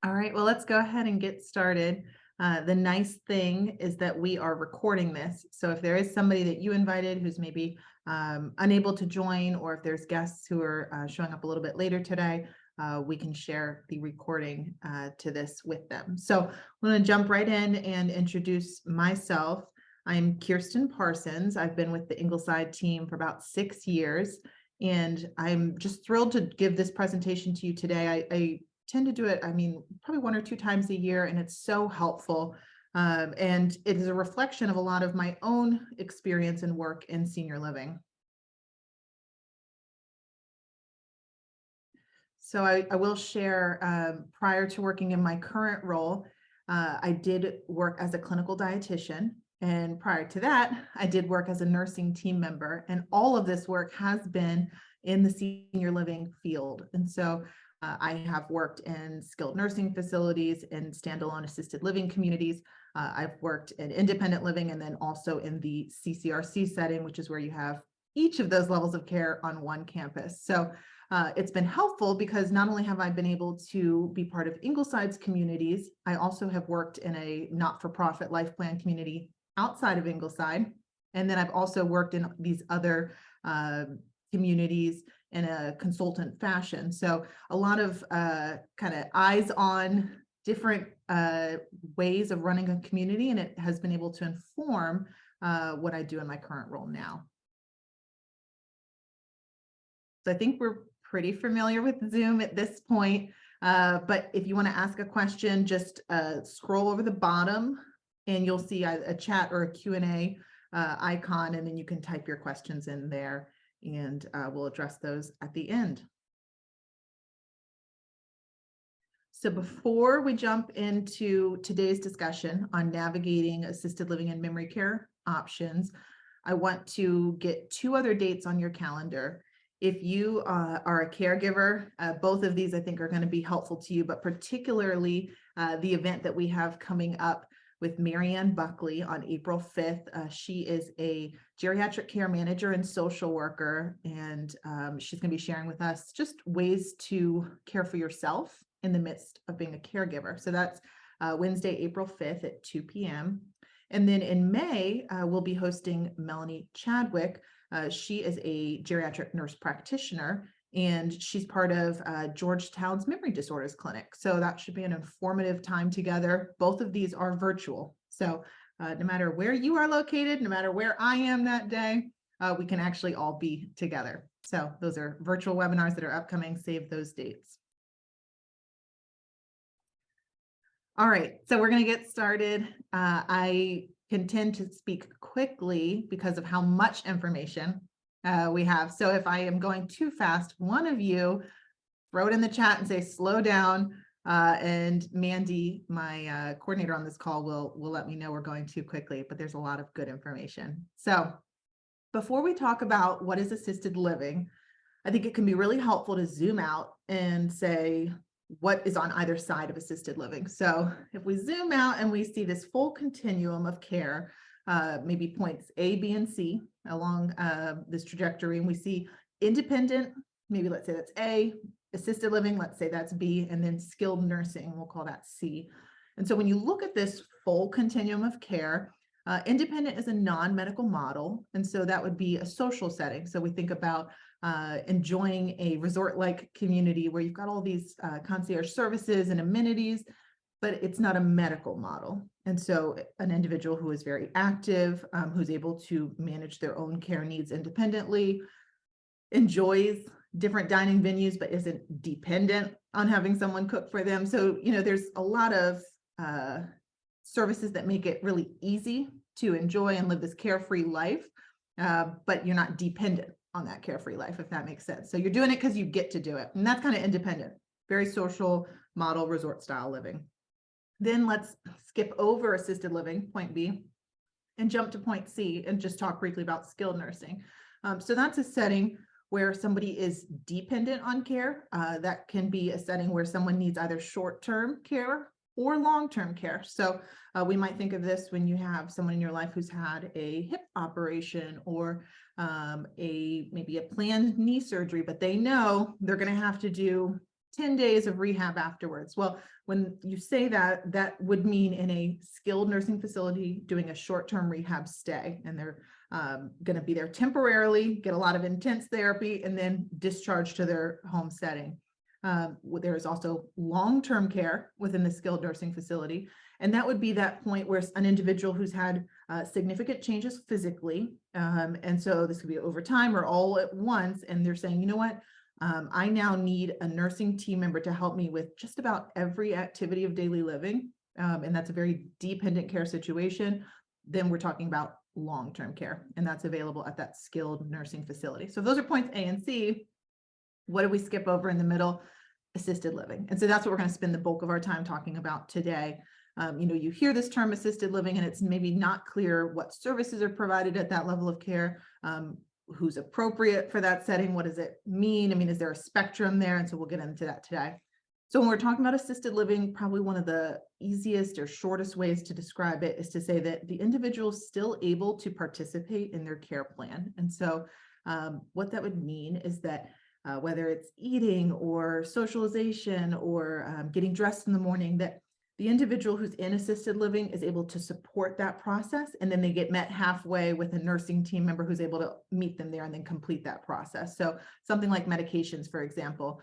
All right, well, let's go ahead and get started. The nice thing is that we are recording this. So if there is somebody that you invited who's maybe unable to join, or if there's guests who are showing up a little bit later today, we can share the recording to this with them. So I'm going to jump right in and introduce myself. I'm Kirsten Parsons. I've been with the Ingleside team for about 6 years, and I'm just thrilled to give this presentation to you today. I tend to do it, probably 1 or 2 times a year, and it's so helpful. And it is a reflection of a lot of my own experience and work in senior living. So I will share, prior to working in my current role, I did work as a clinical dietitian. And prior to that, I did work as a nursing team member. And all of this work has been in the senior living field. And so I have worked in skilled nursing facilities and standalone assisted living communities. I've worked in independent living, and then also in the CCRC setting, which is where you have each of those levels of care on one campus. So it's been helpful because not only have I been able to be part of Ingleside's communities, I also have worked in a not-for-profit life plan community outside of Ingleside. And then I've also worked in these other communities in a consultant fashion. So a lot of kind of eyes on different ways of running a community, and it has been able to inform what I do in my current role now. So I think we're pretty familiar with Zoom at this point, but if you want to ask a question, just scroll over the bottom and you'll see a chat or a Q&A icon, and then you can type your questions in there, and we'll address those at the end. So before we jump into today's discussion on navigating assisted living and memory care options, I want to get 2 other dates on your calendar. If you are a caregiver, both of these I think are going to be helpful to you, but particularly the event that we have coming up with Marianne Buckley on April 5th. She is a geriatric care manager and social worker, and she's going to be sharing with us just ways to care for yourself in the midst of being a caregiver. So that's Wednesday, April 5th at 2 p.m. And then in May, we'll be hosting Melanie Chadwick. She is a geriatric nurse practitioner, and she's part of Georgetown's Memory Disorders Clinic. So that should be an informative time together. Both of these are virtual. So no matter where you are located, no matter where I am that day, we can actually all be together. So those are virtual webinars that are upcoming. Save those dates. All right, so we're going to get started. I can tend to speak quickly because of how much information we have. So if I am going too fast, one of you throw it in the chat and say slow down, and Mandy, my coordinator on this call, will let me know we're going too quickly, but there's a lot of good information. So before we talk about what is assisted living, I think it can be really helpful to zoom out and say what is on either side of assisted living. So if we zoom out and we see this full continuum of care, maybe points A, B, and C along this trajectory, and we see independent, maybe let's say that's A, assisted living, let's say that's B, and then skilled nursing, we'll call that C. And so when you look at this full continuum of care, independent is a non-medical model, and so that would be a social setting. So we think about enjoying a resort-like community where you've got all these concierge services and amenities, but it's not a medical model. And so an individual who is very active, who's able to manage their own care needs independently, enjoys different dining venues, but isn't dependent on having someone cook for them. So, there's a lot of services that make it really easy to enjoy and live this carefree life, but you're not dependent on that carefree life, if that makes sense. So you're doing it because you get to do it. And that's kind of independent, very social model, resort style living. Then let's skip over assisted living, point B, and jump to point C and just talk briefly about skilled nursing. So that's a setting where somebody is dependent on care. That can be a setting where someone needs either short-term care or long-term care. So we might think of this when you have someone in your life who's had a hip operation or maybe a planned knee surgery, but they know they're going to have to do 10 days of rehab afterwards. Well, when you say that, that would mean in a skilled nursing facility doing a short-term rehab stay, and they're going to be there temporarily, get a lot of intense therapy, and then discharged to their home setting. There is also long-term care within the skilled nursing facility, and that would be that point where an individual who's had significant changes physically, and so this could be over time or all at once, and they're saying, you know what, I now need a nursing team member to help me with just about every activity of daily living, and that's a very dependent care situation. Then we're talking about long-term care, and that's available at that skilled nursing facility. So those are points A and C. What did we skip over in the middle? Assisted living. And so that's what we're going to spend the bulk of our time talking about today. You hear this term assisted living, and it's maybe not clear what services are provided at that level of care, who's appropriate for that setting. What does it mean? I mean, is there a spectrum there? And so we'll get into that today. So when we're talking about assisted living, probably one of the easiest or shortest ways to describe it is to say that the individual is still able to participate in their care plan. And so what that would mean is that whether it's eating or socialization or getting dressed in the morning, that the individual who's in assisted living is able to support that process, and then they get met halfway with a nursing team member who's able to meet them there and then complete that process. So something like medications, for example,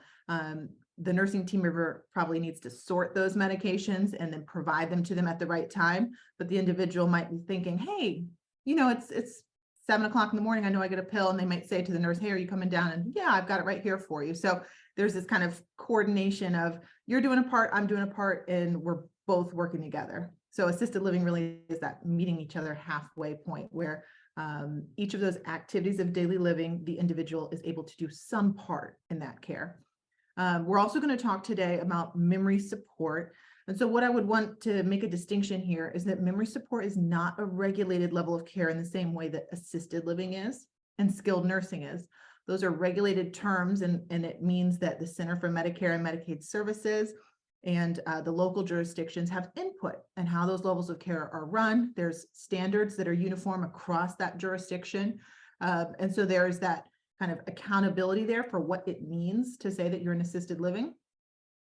the nursing team member probably needs to sort those medications and then provide them to them at the right time. But the individual might be thinking, hey, it's 7 o'clock in the morning, I know I get a pill, and they might say to the nurse, hey, are you coming down? And yeah, I've got it right here for you. So there's this kind of coordination of you're doing a part, I'm doing a part, and we're both working together. So assisted living really is that meeting each other halfway point where each of those activities of daily living, the individual is able to do some part in that care. We're also going to talk today about memory support. And so what I would want to make a distinction here is that memory support is not a regulated level of care in the same way that assisted living is and skilled nursing is. Those are regulated terms, and it means that the Center for Medicare and Medicaid Services and the local jurisdictions have input in how those levels of care are run. There's standards that are uniform across that jurisdiction. And so there's that kind of accountability there for what it means to say that you're in assisted living.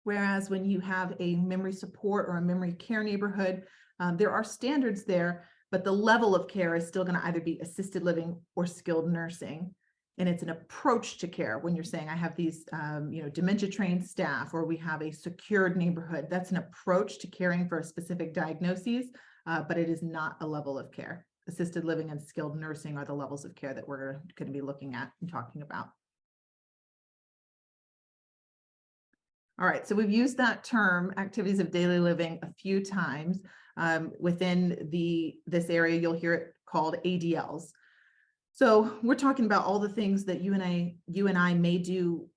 Whereas when you have a memory support or a memory care neighborhood, there are standards there, but the level of care is still going to either be assisted living or skilled nursing. And it's an approach to care when you're saying I have these, dementia trained staff, or we have a secured neighborhood. That's an approach to caring for a specific diagnoses, but it is not a level of care. Assisted living and skilled nursing are the levels of care that we're going to be looking at and talking about. All right, so we've used that term, activities of daily living, a few times. Within this area, you'll hear it called ADLs. So we're talking about all the things that you and I may do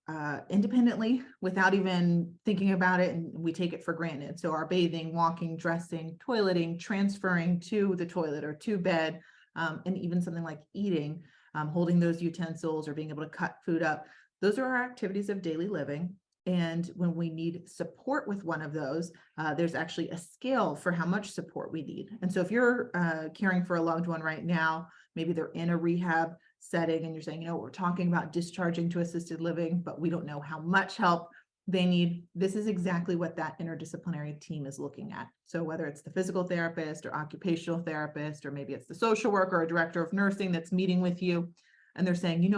independently without even thinking about it, and we take it for granted. So our bathing, walking, dressing, toileting, transferring to the toilet or to bed, and even something like eating, holding those utensils or being able to cut food up. Those are our activities of daily living. And when we need support with one of those, there's actually a scale for how much support we need. And so if you're caring for a loved one right now, maybe they're in a rehab setting and you're saying, we're talking about discharging to assisted living, but we don't know how much help they need. This is exactly what that interdisciplinary team is looking at. So whether it's the physical therapist or occupational therapist, or maybe it's the social worker or director of nursing that's meeting with you, and they're saying,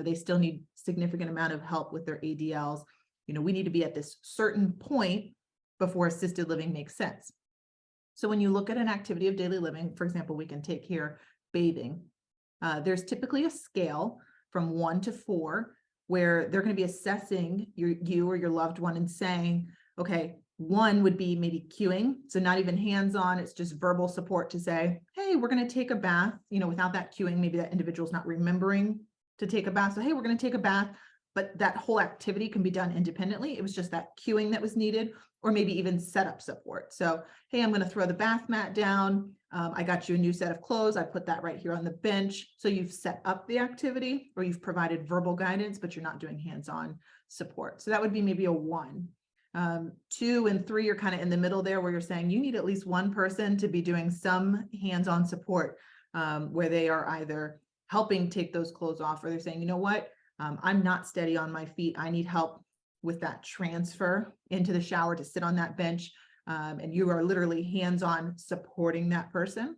they still need significant amount of help with their ADLs. We need to be at this certain point before assisted living makes sense. So when you look at an activity of daily living, for example, we can take here bathing. There's typically a scale from 1 to 4 where they're going to be assessing you or your loved one and saying, okay, 1 would be maybe cueing. So not even hands-on, it's just verbal support to say, hey, we're going to take a bath. Without that cueing, maybe that individual's not remembering to take a bath. So, hey, we're going to take a bath. But that whole activity can be done independently. It was just that cueing that was needed, or maybe even setup support. So, hey, I'm going to throw the bath mat down. I got you a new set of clothes. I put that right here on the bench. So you've set up the activity, or you've provided verbal guidance, but you're not doing hands-on support. So that would be maybe a 1. 2 and 3 are kind of in the middle there, where you're saying you need at least one person to be doing some hands-on support, where they are either helping take those clothes off, or they're saying, I'm not steady on my feet. I need help with that transfer into the shower to sit on that bench. And you are literally hands-on supporting that person.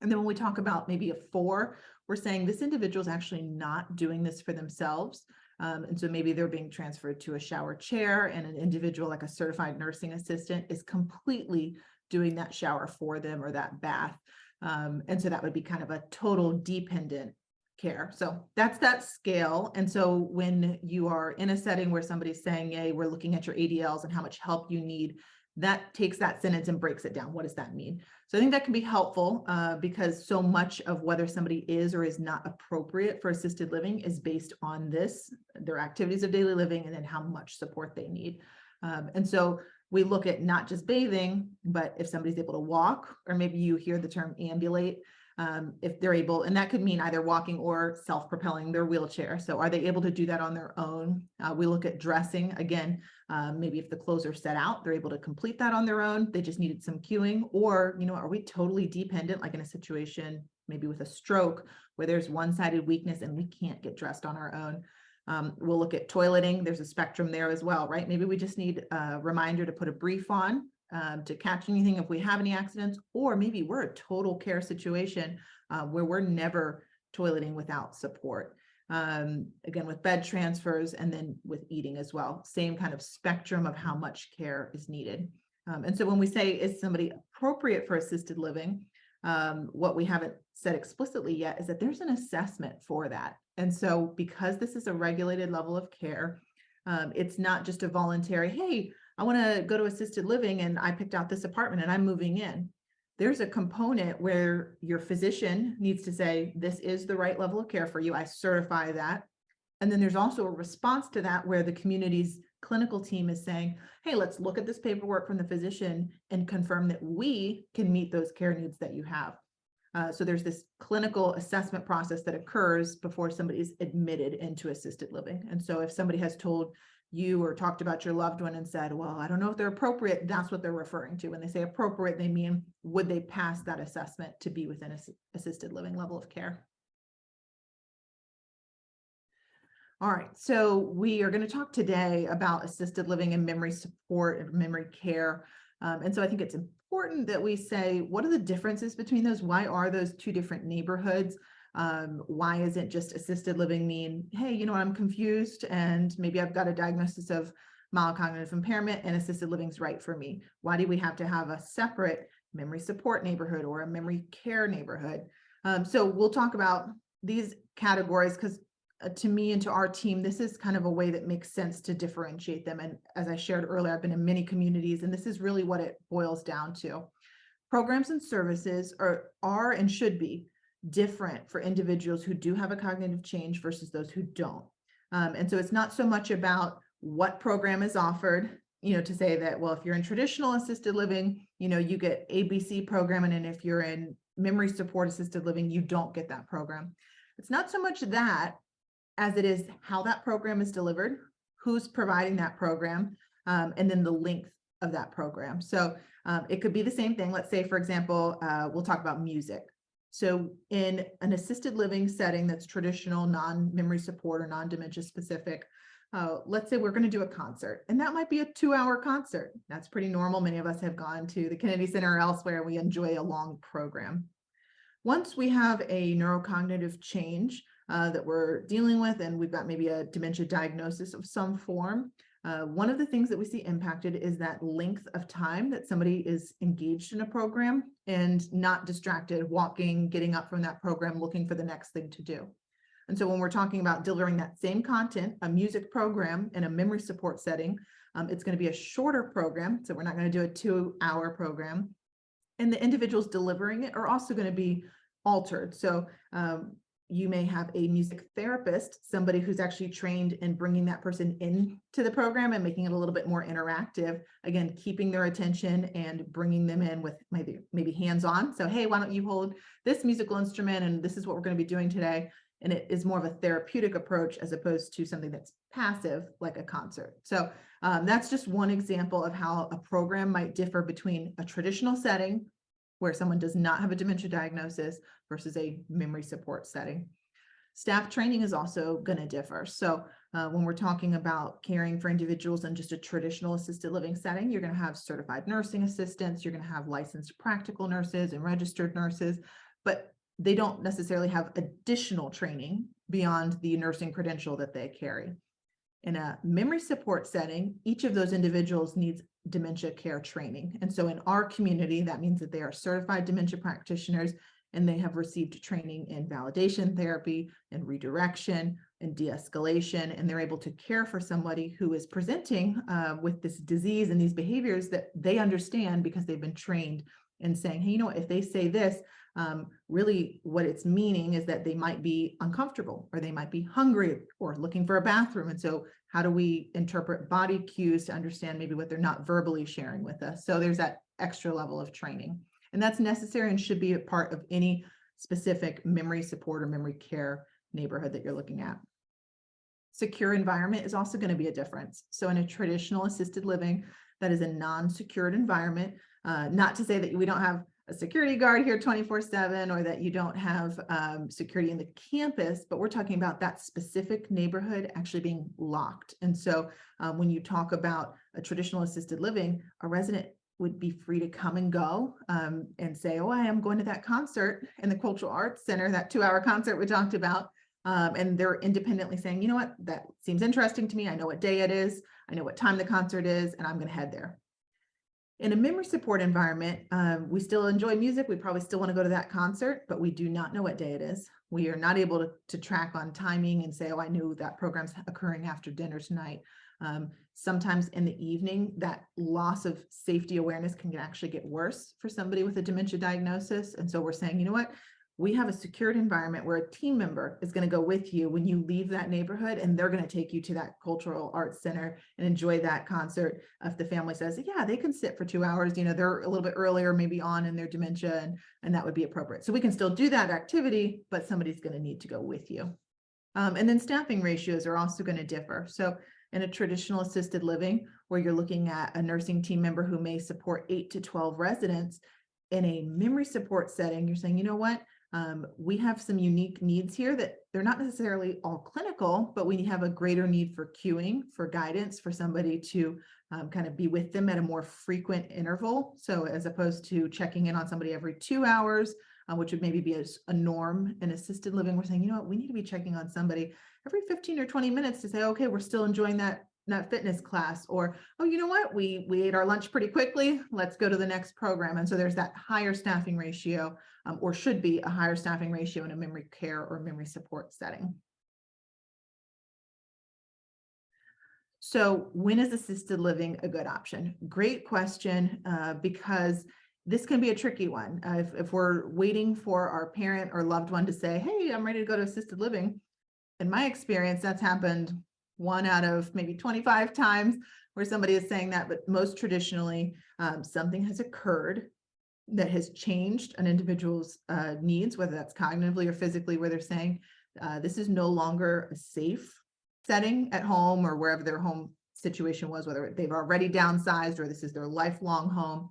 And then when we talk about maybe a 4, we're saying this individual is actually not doing this for themselves. And so maybe they're being transferred to a shower chair, and an individual like a certified nursing assistant is completely doing that shower for them or that bath. And so that would be kind of a total dependent care. So that's that scale. And so when you are in a setting where somebody's saying, hey, we're looking at your ADLs and how much help you need, that takes that sentence and breaks it down. What does that mean? So I think that can be helpful because so much of whether somebody is or is not appropriate for assisted living is based on this, their activities of daily living, and then how much support they need. And so we look at not just bathing, but if somebody's able to walk, or maybe you hear the term ambulate, if they're able, and that could mean either walking or self-propelling their wheelchair. So are they able to do that on their own? We look at dressing again. Maybe if the clothes are set out, they're able to complete that on their own. They just needed some cueing. Or, are we totally dependent, like in a situation, maybe with a stroke, where there's one-sided weakness and we can't get dressed on our own? We'll look at toileting. There's a spectrum there as well, right? Maybe we just need a reminder to put a brief on to catch anything if we have any accidents, or maybe we're a total care situation where we're never toileting without support. Again, with bed transfers, and then with eating as well, same kind of spectrum of how much care is needed. And so when we say, is somebody appropriate for assisted living, what we haven't said explicitly yet is that there's an assessment for that. And so because this is a regulated level of care, it's not just a voluntary, hey, I want to go to assisted living and I picked out this apartment and I'm moving in. There's a component where your physician needs to say, this is the right level of care for you. I certify that. And then there's also a response to that where the community's clinical team is saying, hey, let's look at this paperwork from the physician and confirm that we can meet those care needs that you have. So there's this clinical assessment process that occurs before somebody's admitted into assisted living. And so if somebody has told you or talked about your loved one and said, well, I don't know if they're appropriate, that's what they're referring to. When they say appropriate, they mean, would they pass that assessment to be within assisted living level of care? All right, so we are going to talk today about assisted living and memory support and memory care. And so I think it's important that we say, what are the differences between those? Why are those two different neighborhoods? Why isn't just assisted living mean, hey, I'm confused and maybe I've got a diagnosis of mild cognitive impairment and assisted living's right for me? Why do we have to have a separate memory support neighborhood or a memory care neighborhood? So we'll talk about these categories because to me and to our team, this is kind of a way that makes sense to differentiate them. And as I shared earlier, I've been in many communities, and this is really what it boils down to. Programs and services are and should be different for individuals who do have a cognitive change versus those who don't. And so it's not so much about what program is offered, to say that, well, if you're in traditional assisted living, you get ABC programming, and if you're in memory support assisted living, you don't get that program. It's not so much that as it is how that program is delivered, who's providing that program, and then the length of that program. So it could be the same thing. Let's say, for example, we'll talk about music. So in an assisted living setting that's traditional, non-memory support or non-dementia specific, let's say we're going to do a concert, and that might be a 2-hour concert. That's pretty normal. Many of us have gone to the Kennedy Center or elsewhere. We enjoy a long program. Once we have a neurocognitive change that we're dealing with, and we've got maybe a dementia diagnosis of some form, one of the things that we see impacted is that length of time that somebody is engaged in a program and not distracted, walking, getting up from that program, looking for the next thing to do. And so when we're talking about delivering that same content, a music program in a memory support setting, it's going to be a shorter program. So we're not going to do a 2-hour program. And the individuals delivering it are also going to be altered. So you may have a music therapist, somebody who's actually trained in bringing that person into the program and making it a little bit more interactive. Again, keeping their attention and bringing them in with maybe hands-on. So, hey, why don't you hold this musical instrument, and this is what we're going to be doing today. And it is more of a therapeutic approach as opposed to something that's passive like a concert. So that's just one example of how a program might differ between a traditional setting where someone does not have a dementia diagnosis versus a memory support setting. Staff training is also going to differ. So When we're talking about caring for individuals in just a traditional assisted living setting, you're going to have certified nursing assistants, you're going to have licensed practical nurses and registered nurses, but they don't necessarily have additional training beyond the nursing credential that they carry. In a memory support setting, each of those individuals needs dementia care training. And so in our community, that means that they are certified dementia practitioners and they have received training in validation therapy and redirection and de-escalation, and they're able to care for somebody who is presenting with this disease and these behaviors that they understand because they've been trained in saying, hey, you know what, if they say this, really what it's meaning is that they might be uncomfortable or they might be hungry or looking for a bathroom. And so how do we interpret body cues to understand maybe what they're not verbally sharing with us? So there's that extra level of training, and that's necessary and should be a part of any specific memory support or memory care neighborhood that you're looking at. Secure environment is also going to be a difference. So in a traditional assisted living, that is a non-secured environment, not to say that we don't have a security guard here 24/7 or that you don't have security in the campus, but we're talking about that specific neighborhood actually being locked. And so when you talk about a traditional assisted living, a resident would be free to come and go and say, oh, I am going to that concert in the Cultural Arts Center, that 2-hour concert we talked about. And they're independently saying, you know what, that seems interesting to me. I know what day it is. I know what time the concert is, and I'm going to head there. In a memory support environment, we still enjoy music. We probably still want to go to that concert, but we do not know what day it is. We are not able to track on timing and say, oh, I knew that program's occurring after dinner tonight. Sometimes in the evening, that loss of safety awareness can actually get worse for somebody with a dementia diagnosis. And so we're saying, you know what? We have a secured environment where a team member is going to go with you when you leave that neighborhood, and they're going to take you to that cultural arts center and enjoy that concert. If the family says, yeah, they can sit for 2 hours, you know, they're a little bit earlier, maybe on in their dementia, and that would be appropriate. So we can still do that activity, but somebody's going to need to go with you. And then staffing ratios are also going to differ. So in a traditional assisted living, where you're looking at a nursing team member who may support 8 to 12 residents, in a memory support setting, you're saying, you know what? We have some unique needs here that they're not necessarily all clinical, but we have a greater need for cueing, for guidance, for somebody to kind of be with them at a more frequent interval. So as opposed to checking in on somebody every 2 hours, which would maybe be a norm in assisted living, we're saying, you know what, we need to be checking on somebody every 15 or 20 minutes to say, okay, we're still enjoying that fitness class, or, oh, you know what, we ate our lunch pretty quickly, let's go to the next program. And so there's that higher staffing ratio, or should be a higher staffing ratio in a memory care or memory support setting. So when is assisted living a good option? Great question, because this can be a tricky one. If we're waiting for our parent or loved one to say, hey, I'm ready to go to assisted living, in my experience, that's happened 1 out of maybe 25 times where somebody is saying that, but most traditionally, something has occurred that has changed an individual's needs, whether that's cognitively or physically, where they're saying this is no longer a safe setting at home or wherever their home situation was, whether they've already downsized or this is their lifelong home.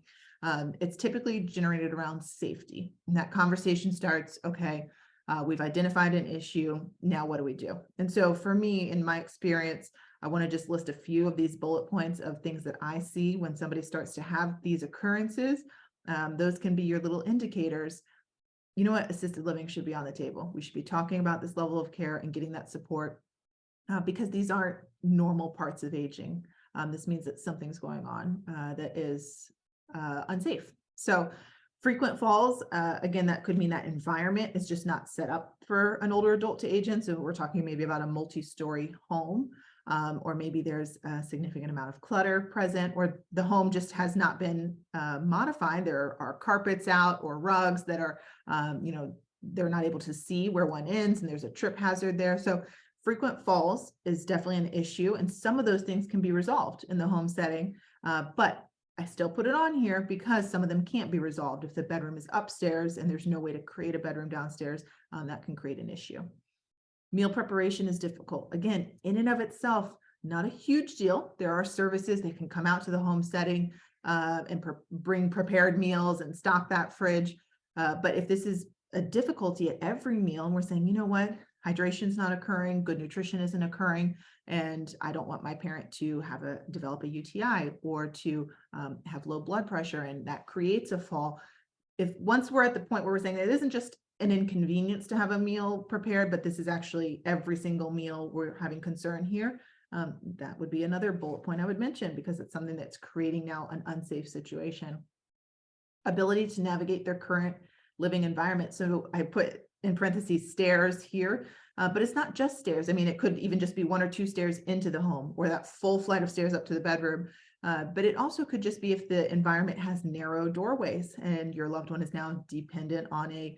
It's typically generated around safety. And that conversation starts, okay, we've identified an issue. Now, what do we do? And so for me, in my experience, I want to just list a few of these bullet points of things that I see when somebody starts to have these occurrences. Those can be your little indicators. You know what? Assisted living should be on the table. We should be talking about this level of care and getting that support because these aren't normal parts of aging. This means that something's going on that is unsafe. So frequent falls, again, that could mean that environment is just not set up for an older adult to age in. So we're talking maybe about a multi-story home, or maybe there's a significant amount of clutter present, or the home just has not been modified. There are carpets out or rugs that are, they're not able to see where one ends, and there's a trip hazard there. So frequent falls is definitely an issue, and some of those things can be resolved in the home setting, but I still put it on here because some of them can't be resolved. If the bedroom is upstairs and there's no way to create a bedroom downstairs, that can create an issue. Meal preparation is difficult. Again, in and of itself, not a huge deal. There are services that can come out to the home setting and bring prepared meals and stock that fridge. But if this is a difficulty at every meal, and we're saying, you know what, hydration is not occurring, good nutrition isn't occurring, and I don't want my parent to develop a UTI or to have low blood pressure, and that creates a fall. If once we're at the point where we're saying that it isn't just an inconvenience to have a meal prepared, but this is actually every single meal we're having concern here, that would be another bullet point I would mention, because it's something that's creating now an unsafe situation. Ability to navigate their current living environment. So I put in parentheses stairs here, but it's not just stairs. I mean, it could even just be 1 or 2 stairs into the home, or that full flight of stairs up to the bedroom. But it also could just be if the environment has narrow doorways and your loved one is now dependent on a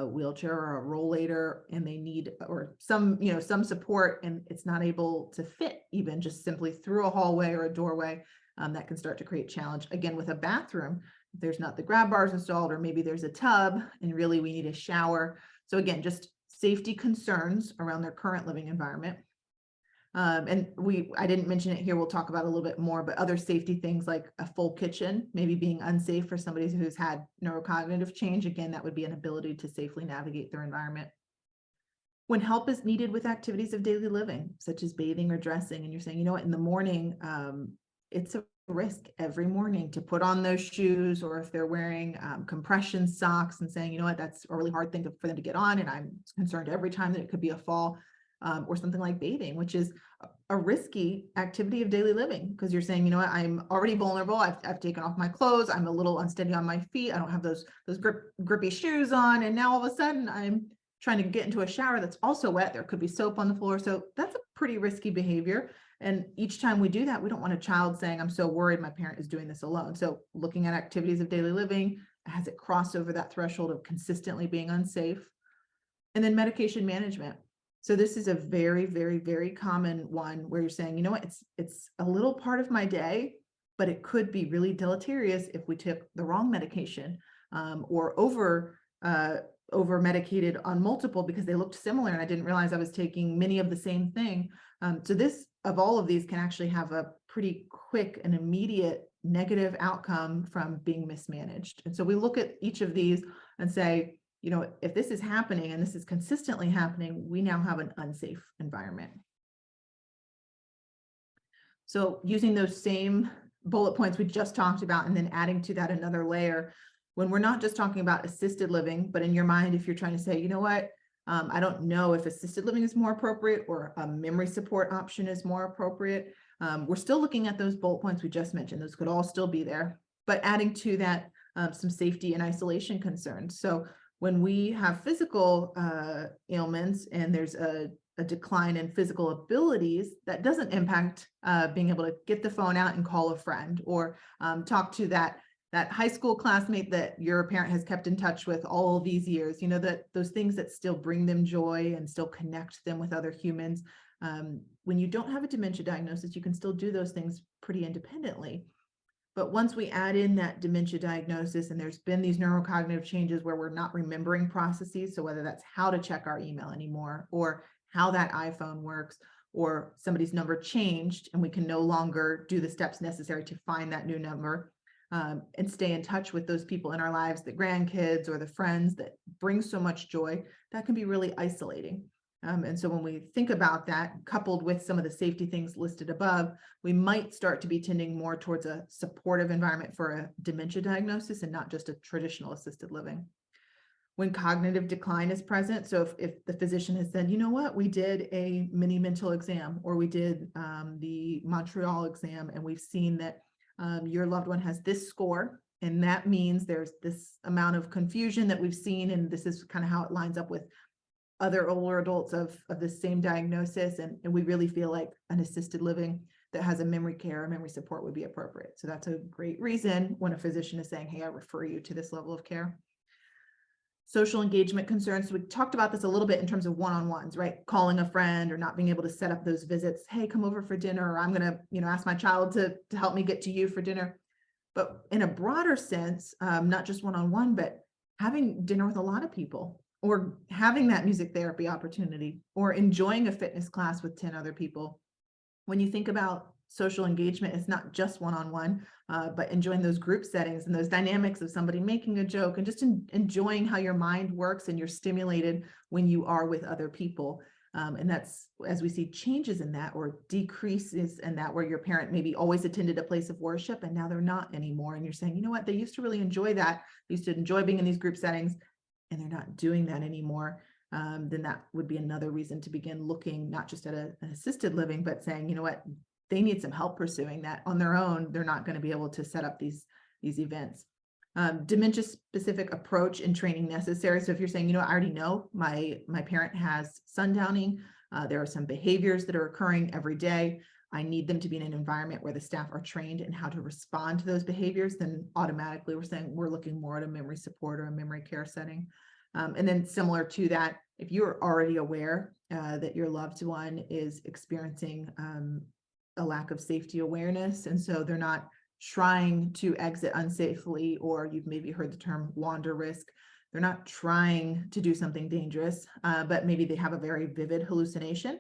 wheelchair or a rollator, and they need or some support, and it's not able to fit even just simply through a hallway or a doorway. That can start to create challenge. Again, with a bathroom, if there's not the grab bars installed, or maybe there's a tub and really we need a shower. So again, just safety concerns around their current living environment. And I didn't mention it here, we'll talk about a little bit more, but other safety things like a full kitchen, maybe being unsafe for somebody who's had neurocognitive change. Again, that would be an ability to safely navigate their environment. When help is needed with activities of daily living, such as bathing or dressing, and you're saying, you know what, in the morning, it's a risk every morning to put on those shoes, or if they're wearing compression socks, and saying, you know what, that's a really hard thing for them to get on, and I'm concerned every time that it could be a fall. Or something like bathing, which is a risky activity of daily living, because you're saying, you know what, I'm already vulnerable. I've taken off my clothes. I'm a little unsteady on my feet. I don't have those grippy shoes on. And now all of a sudden I'm trying to get into a shower that's also wet. There could be soap on the floor. So that's a pretty risky behavior. And each time we do that, we don't want a child saying, I'm so worried my parent is doing this alone. So looking at activities of daily living, has it crossed over that threshold of consistently being unsafe? And then medication management. So this is a very, very, very common one where you're saying, you know what, it's a little part of my day, but it could be really deleterious if we took the wrong medication, or over medicated on multiple because they looked similar and I didn't realize I was taking many of the same thing. So this, of all of these, can actually have a pretty quick and immediate negative outcome from being mismanaged. And so we look at each of these and say, you know, if this is happening and this is consistently happening, we now have an unsafe environment. So using those same bullet points we just talked about, and then adding to that another layer, when we're not just talking about assisted living, but in your mind, if you're trying to say, you know what, I don't know if assisted living is more appropriate or a memory support option is more appropriate. We're still looking at those bullet points we just mentioned. Those could all still be there, but adding to that some safety and isolation concerns. So when we have physical ailments and there's a decline in physical abilities, that doesn't impact being able to get the phone out and call a friend, or talk to that high school classmate that your parent has kept in touch with all these years, you know, that those things that still bring them joy and still connect them with other humans. When you don't have a dementia diagnosis, you can still do those things pretty independently. But once we add in that dementia diagnosis and there's been these neurocognitive changes where we're not remembering processes, so whether that's how to check our email anymore, or how that iPhone works, or somebody's number changed and we can no longer do the steps necessary to find that new number, and stay in touch with those people in our lives, the grandkids or the friends that bring so much joy, that can be really isolating. And so when we think about that, coupled with some of the safety things listed above, we might start to be tending more towards a supportive environment for a dementia diagnosis and not just a traditional assisted living. When cognitive decline is present, so if the physician has said, you know what, we did a mini mental exam, or we did the Montreal exam, and we've seen that your loved one has this score, and that means there's this amount of confusion that we've seen, and this is kind of how it lines up with other older adults of the same diagnosis, and we really feel like an assisted living that has a memory care or memory support would be appropriate. So that's a great reason when a physician is saying, hey, I refer you to this level of care. Social engagement concerns. So we talked about this a little bit in terms of one-on-ones, right? Calling a friend or not being able to set up those visits. Hey, come over for dinner, or I'm going to, you know, ask my child to help me get to you for dinner. But in a broader sense, not just one-on-one, but having dinner with a lot of people, or having that music therapy opportunity, or enjoying a fitness class with 10 other people. When you think about social engagement is not just one-on-one, but enjoying those group settings and those dynamics of somebody making a joke and just enjoying how your mind works and you're stimulated when you are with other people. And that's as we see changes in that or decreases in that, where your parent maybe always attended a place of worship and now they're not anymore. And you're saying, you know what, they used to really enjoy that. They used to enjoy being in these group settings and they're not doing that anymore. Then that would be another reason to begin looking not just at an assisted living, but saying, you know what, they need some help pursuing that on their own. They're not going to be able to set up these events. Dementia-specific approach and training necessary. So if you're saying, you know, I already know my parent has sundowning, there are some behaviors that are occurring every day. I need them to be in an environment where the staff are trained in how to respond to those behaviors, then automatically we're saying we're looking more at a memory support or a memory care setting. And then similar to that, if you're already aware that your loved one is experiencing a lack of safety awareness, and so they're not trying to exit unsafely, or you've maybe heard the term wander risk, they're not trying to do something dangerous, but maybe they have a very vivid hallucination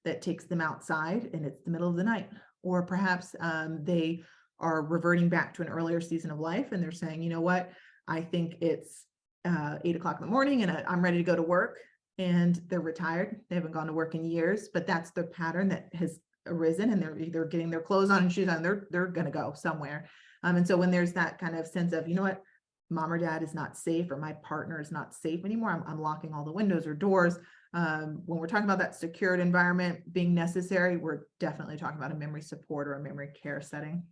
that takes them outside and it's the middle of the night, or perhaps they are reverting back to an earlier season of life and they're saying, you know what, I think it's 8 o'clock in the morning and I'm ready to go to work, and they're retired. They haven't gone to work in years, but that's the pattern that has arisen, and they're either getting their clothes on and shoes on, they're going to go somewhere. And so when there's that kind of sense of, you know what, mom or dad is not safe, or my partner is not safe anymore, I'm locking all the windows or doors. When we're talking about that secured environment being necessary, we're definitely talking about a memory support or a memory care setting.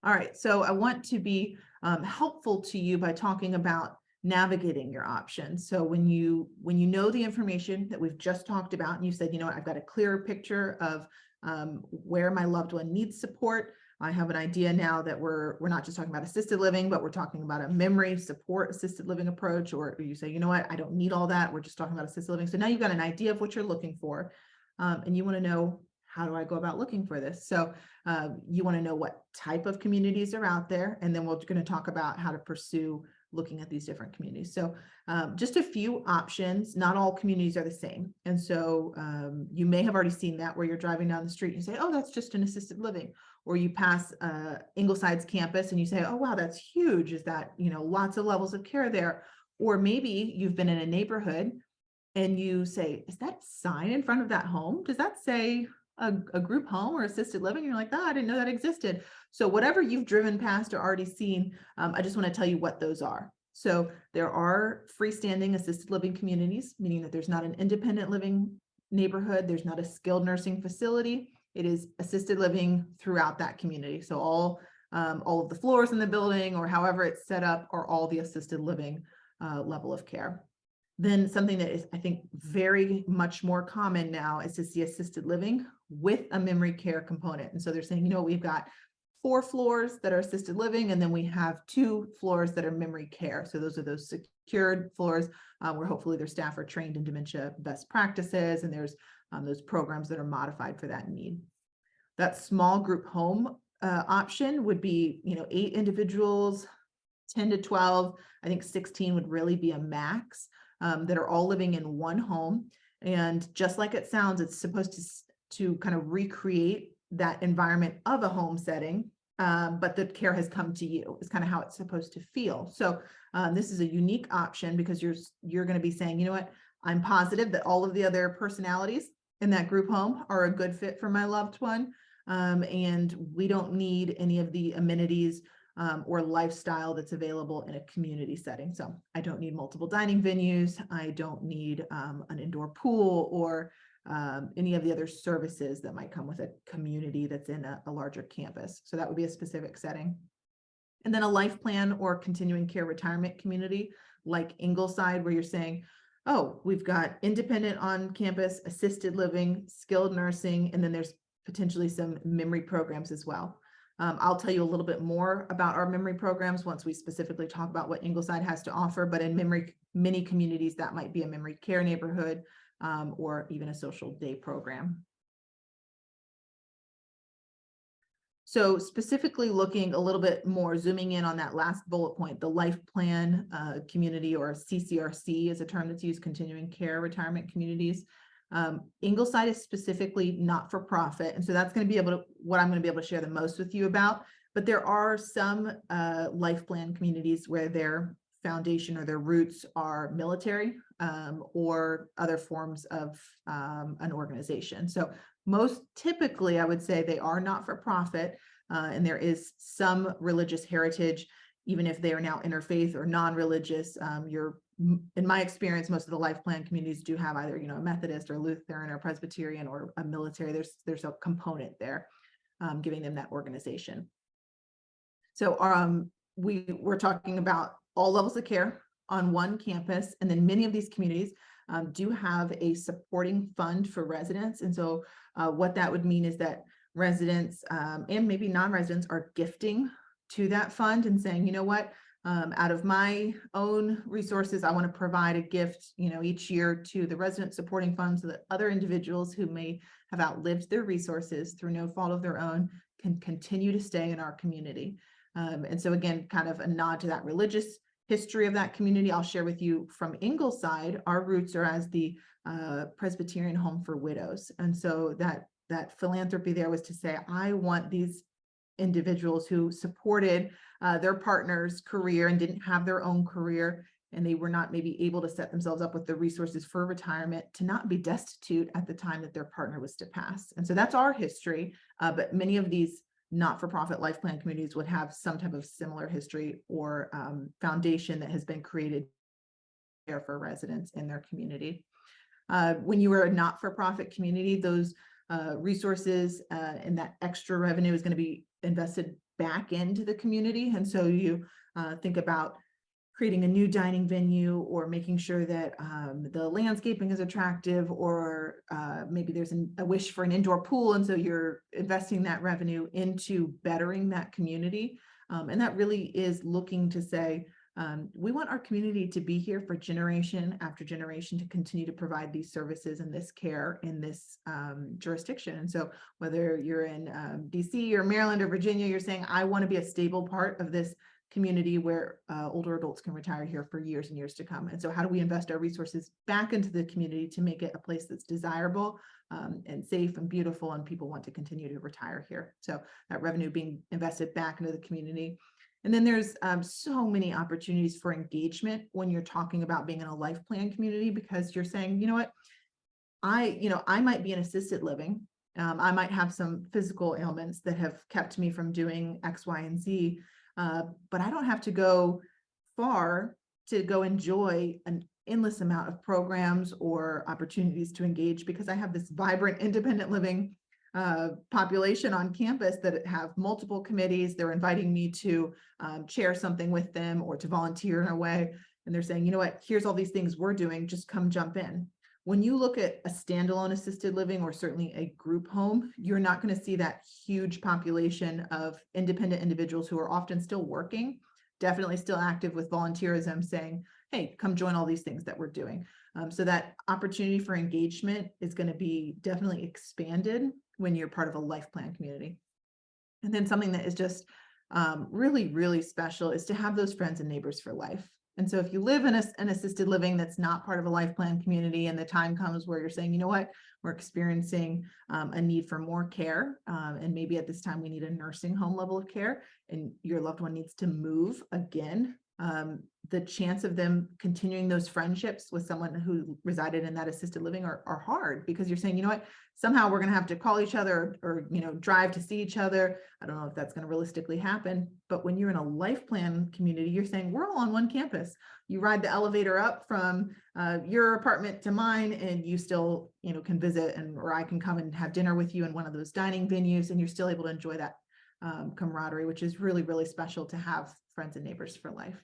All right, so I want to be helpful to you by talking about navigating your options. So when you know the information that we've just talked about, and you said, you know what, I've got a clearer picture of where my loved one needs support. I have an idea now that we're not just talking about assisted living, but we're talking about a memory support assisted living approach. Or you say, you know what, I don't need all that. We're just talking about assisted living. So now you've got an idea of what you're looking for, and you want to know, how do I go about looking for this? So you want to know what type of communities are out there, and then we're going to talk about how to pursue looking at these different communities. So just a few options. Not all communities are the same. And so you may have already seen that, where you're driving down the street and you say, oh, that's just an assisted living. Or you pass Ingleside's campus and you say, oh, wow, that's huge. Is that, you know, lots of levels of care there? Or maybe you've been in a neighborhood and you say, is that sign in front of that home? Does that say a group home or assisted living? You're like, oh, I didn't know that existed. So whatever you've driven past or already seen, I just want to tell you what those are. So there are freestanding assisted living communities, meaning that there's not an independent living neighborhood. There's not a skilled nursing facility. It is assisted living throughout that community. So all of the floors in the building, or however it's set up, are all the assisted living level of care. Then something that is, I think, very much more common now is to see assisted living with a memory care component. And so they're saying, you know, we've got 4 floors that are assisted living, and then we have 2 floors that are memory care. So those are those secured floors where hopefully their staff are trained in dementia best practices, and there's those programs that are modified for that need. That small group home option would be, you know, 8 individuals, 10 to 12, I think 16 would really be a max, that are all living in one home. And just like it sounds, it's supposed to kind of recreate that environment of a home setting, but the care has come to you, is kind of how it's supposed to feel. So this is a unique option because you're going to be saying, you know what, I'm positive that all of the other personalities in that group home are a good fit for my loved one. And we don't need any of the amenities or lifestyle that's available in a community setting. So I don't need multiple dining venues. I don't need an indoor pool or any of the other services that might come with a community that's in a larger campus. So that would be a specific setting. And then a life plan or continuing care retirement community like Ingleside, where you're saying, oh, we've got independent on campus, assisted living, skilled nursing, and then there's potentially some memory programs as well. I'll tell you a little bit more about our memory programs once we specifically talk about what Ingleside has to offer, but in many communities, that might be a memory care neighborhood or even a social day program. So specifically looking a little bit more, zooming in on that last bullet point, the life plan community, or CCRC is a term that's used, continuing care retirement communities. Ingleside is specifically not for profit. And so that's going to be what I'm going to be able to share the most with you about. But there are some life plan communities where their foundation or their roots are military or other forms of an organization. So most typically, I would say they are not for profit, and there is some religious heritage, even if they are now interfaith or non-religious. In my experience, most of the life plan communities do have either, a Methodist or Lutheran or Presbyterian or a military. There's a component there giving them that organization. So we're talking about all levels of care on one campus, and then many of these communities do have a supporting fund for residents. And so what that would mean is that residents and maybe non-residents are gifting to that fund and saying, you know what, out of my own resources, I want to provide a gift, each year to the resident supporting fund so that other individuals who may have outlived their resources through no fault of their own can continue to stay in our community. And so again, kind of a nod to that religious history of that community. I'll share with you from Ingleside, our roots are as the Presbyterian Home for Widows. And so that philanthropy there was to say, I want these individuals who supported their partner's career and didn't have their own career, and they were not maybe able to set themselves up with the resources for retirement, to not be destitute at the time that their partner was to pass. And so that's our history, but many of these not-for-profit life plan communities would have some type of similar history or foundation that has been created there for residents in their community. When you are a not-for-profit community, those resources and that extra revenue is going to be invested back into the community. And so you think about creating a new dining venue, or making sure that the landscaping is attractive, or maybe there's a wish for an indoor pool. And so you're investing that revenue into bettering that community. And that really is looking to say, we want our community to be here for generation after generation to continue to provide these services and this care in this jurisdiction. And so whether you're in DC or Maryland or Virginia, you're saying, I want to be a stable part of this community where older adults can retire here for years and years to come. And so how do we invest our resources back into the community to make it a place that's desirable and safe and beautiful, and people want to continue to retire here? So that revenue being invested back into the community. And then there's so many opportunities for engagement when you're talking about being in a life plan community, because you're saying, you know what, I might be in assisted living. I might have some physical ailments that have kept me from doing X, Y, and Z. But I don't have to go far to go enjoy an endless amount of programs or opportunities to engage, because I have this vibrant independent living population on campus that have multiple committees. They're inviting me to chair something with them or to volunteer in a way. And they're saying, you know what, here's all these things we're doing, just come jump in. When you look at a standalone assisted living, or certainly a group home, you're not going to see that huge population of independent individuals who are often still working, definitely still active with volunteerism, saying, hey, come join all these things that we're doing. So that opportunity for engagement is going to be definitely expanded when you're part of a life plan community. And then something that is just really, really special is to have those friends and neighbors for life. And so if you live in an assisted living that's not part of a life plan community, and the time comes where you're saying, you know what, we're experiencing a need for more care, and maybe at this time we need a nursing home level of care, and your loved one needs to move again, the chance of them continuing those friendships with someone who resided in that assisted living are hard, because you're saying, you know what, somehow we're going to have to call each other or drive to see each other. I don't know if that's going to realistically happen, but when you're in a life plan community, you're saying we're all on one campus. You ride the elevator up from your apartment to mine, and you still can visit, or I can come and have dinner with you in one of those dining venues, and you're still able to enjoy that camaraderie, which is really, really special to have friends and neighbors for life.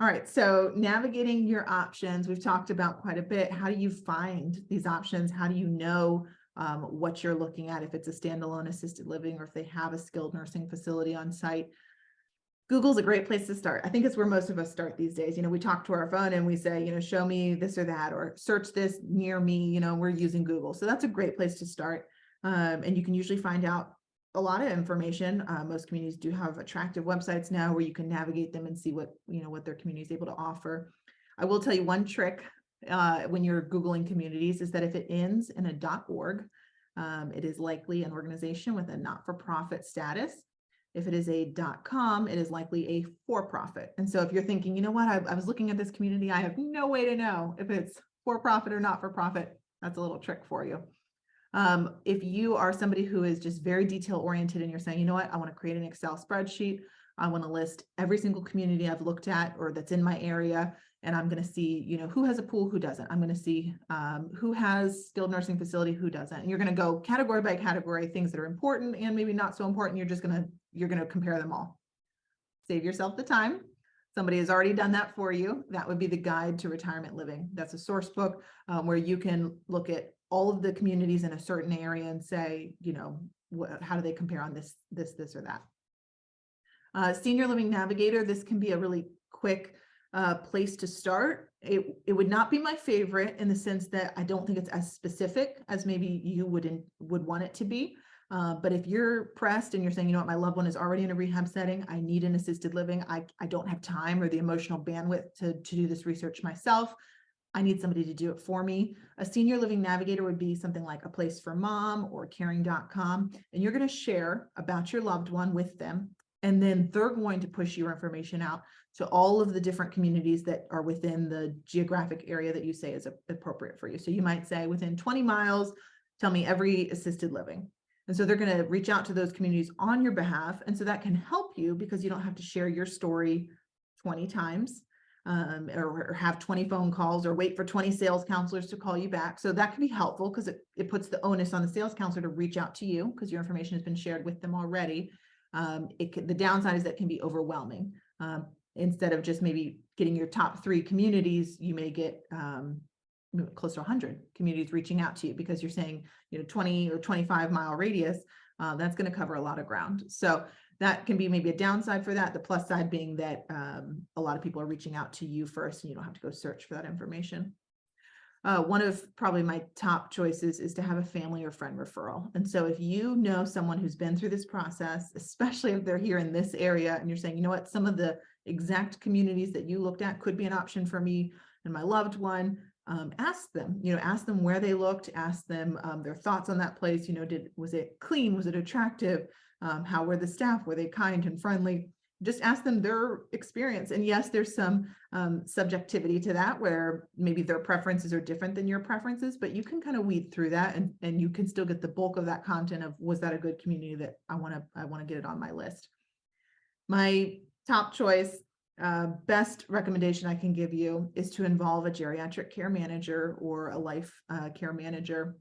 All right, so navigating your options, we've talked about quite a bit. How do you find these options? How do you know what you're looking at, if it's a standalone assisted living or if they have a skilled nursing facility on site? Google's a great place to start. I think it's where most of us start these days. We talk to our phone and we say, show me this or that, or search this near me. We're using Google. So that's a great place to start. And you can usually find out a lot of information. Most communities do have attractive websites now where you can navigate them and see what their community is able to offer. I will tell you one trick when you're Googling communities is that if it ends in a .org, it is likely an organization with a not-for-profit status. If it is a .com, it is likely a for-profit. And so if you're thinking, you know what, I was looking at this community, I have no way to know if it's for-profit or not-for-profit, that's a little trick for you. If you are somebody who is just very detail oriented and you're saying, you know what, I want to create an Excel spreadsheet. I want to list every single community I've looked at or that's in my area. And I'm going to see, you know, who has a pool, who doesn't. I'm going to see who has skilled nursing facility, who doesn't. And you're going to go category by category, things that are important and maybe not so important. You're going to compare them all. Save yourself the time. Somebody has already done that for you. That would be the Guide to Retirement Living. That's a source book where you can look at all of the communities in a certain area and say, you know, how do they compare on this, or that? Senior Living Navigator, this can be a really quick place to start. It would not be my favorite in the sense that I don't think it's as specific as maybe you would want it to be. But if you're pressed and you're saying, you know what, my loved one is already in a rehab setting, I need an assisted living, I don't have time or the emotional bandwidth to do this research myself, I need somebody to do it for me. A Senior Living Navigator would be something like A Place for Mom or caring.com, and you're going to share about your loved one with them. And then they're going to push your information out to all of the different communities that are within the geographic area that you say is appropriate for you. So you might say within 20 miles, tell me every assisted living. And so they're going to reach out to those communities on your behalf. And so that can help you because you don't have to share your story 20 times. Or have 20 phone calls or wait for 20 sales counselors to call you back. So that can be helpful because it puts the onus on the sales counselor to reach out to you because your information has been shared with them already. The downside is that can be overwhelming. Instead of just maybe getting your top 3 communities, you may get close to 100 communities reaching out to you because you're saying, you know, 20 or 25 mile radius, that's going to cover a lot of ground. So that can be maybe a downside for that. The plus side being that a lot of people are reaching out to you first and you don't have to go search for that information. One of probably my top choices is to have a family or friend referral. And so if you know someone who's been through this process, especially if they're here in this area and you're saying, you know what, some of the exact communities that you looked at could be an option for me and my loved one, ask them, ask them where they looked, ask them their thoughts on that place. Was it clean? Was it attractive? How were the staff? Were they kind and friendly? Just ask them their experience. And yes, there's some subjectivity to that where maybe their preferences are different than your preferences, but you can kind of weed through that and you can still get the bulk of that content of, was that a good community that I want to get it on my list? My top choice, best recommendation I can give you is to involve a geriatric care manager or a life care manager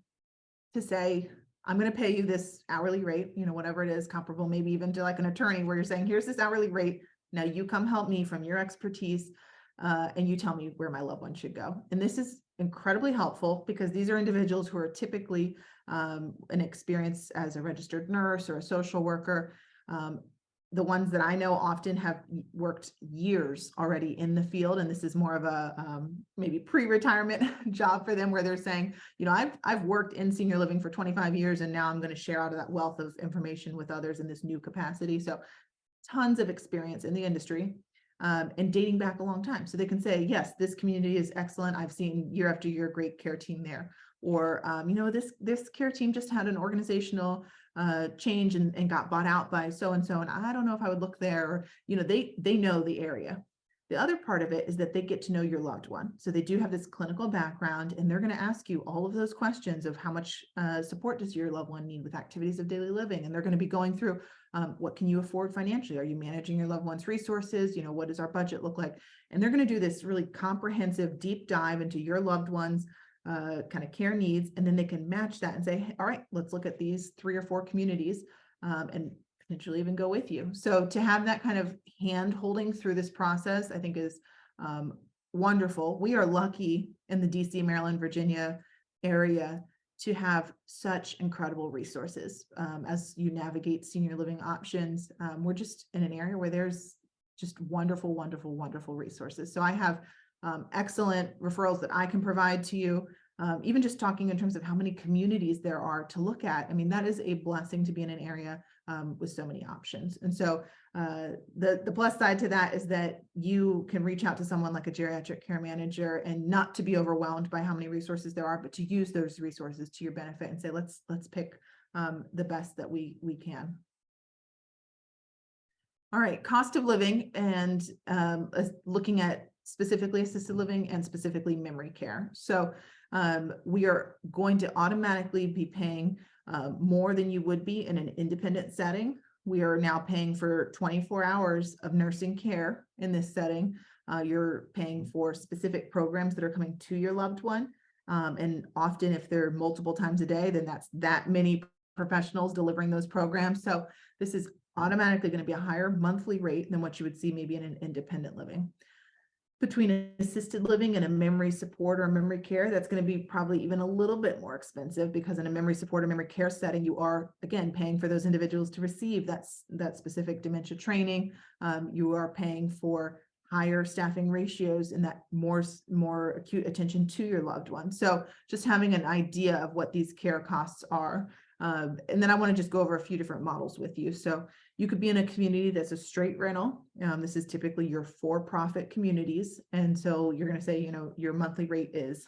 to say, I'm going to pay you this hourly rate, whatever it is, comparable maybe even to like an attorney where you're saying, here's this hourly rate. Now you come help me from your expertise and you tell me where my loved one should go. And this is incredibly helpful because these are individuals who are typically an experience as a registered nurse or a social worker. The ones that I know often have worked years already in the field, and this is more of a maybe pre-retirement job for them where they're saying, I've worked in senior living for 25 years and now I'm going to share out of that wealth of information with others in this new capacity. So tons of experience in the industry and dating back a long time. So they can say, yes, this community is excellent. I've seen year after year great care team there. Or, this care team just had an organizational change and got bought out by so-and-so, and I don't know if I would look there. Or, they know the area. The other part of it is that they get to know your loved one. So they do have this clinical background and they're going to ask you all of those questions of how much support does your loved one need with activities of daily living? And they're going to be going through what can you afford financially? Are you managing your loved one's resources? What does our budget look like? And they're going to do this really comprehensive deep dive into your loved one's kind of care needs, and then they can match that and say, hey, all right, let's look at these 3 or 4 communities and potentially even go with you. So to have that kind of hand holding through this process, I think is wonderful. We are lucky in the DC, Maryland, Virginia area to have such incredible resources as you navigate senior living options. We're just in an area where there's just wonderful, wonderful, wonderful resources. So I have excellent referrals that I can provide to you. even just talking in terms of how many communities there are to look at. I mean, that is a blessing to be in an area with so many options. And so the plus side to that is that you can reach out to someone like a geriatric care manager and not to be overwhelmed by how many resources there are, but to use those resources to your benefit and say, let's pick the best that we can. All right, cost of living and looking at specifically assisted living and specifically memory care. So we are going to automatically be paying more than you would be in an independent setting. We are now paying for 24 hours of nursing care in this setting. You're paying for specific programs that are coming to your loved one. And often if they're multiple times a day, then that's that many professionals delivering those programs. So this is automatically going to be a higher monthly rate than what you would see maybe in an independent living. Between an assisted living and a memory support or memory care, that's going to be probably even a little bit more expensive, because in a memory support or memory care setting, you are, again, paying for those individuals to receive that specific dementia training. You are paying for higher staffing ratios and that more acute attention to your loved one. So just having an idea of what these care costs are. And then I want to just go over a few different models with you. So you could be in a community that's a straight rental. This is typically your for-profit communities. And so you're going to say, your monthly rate is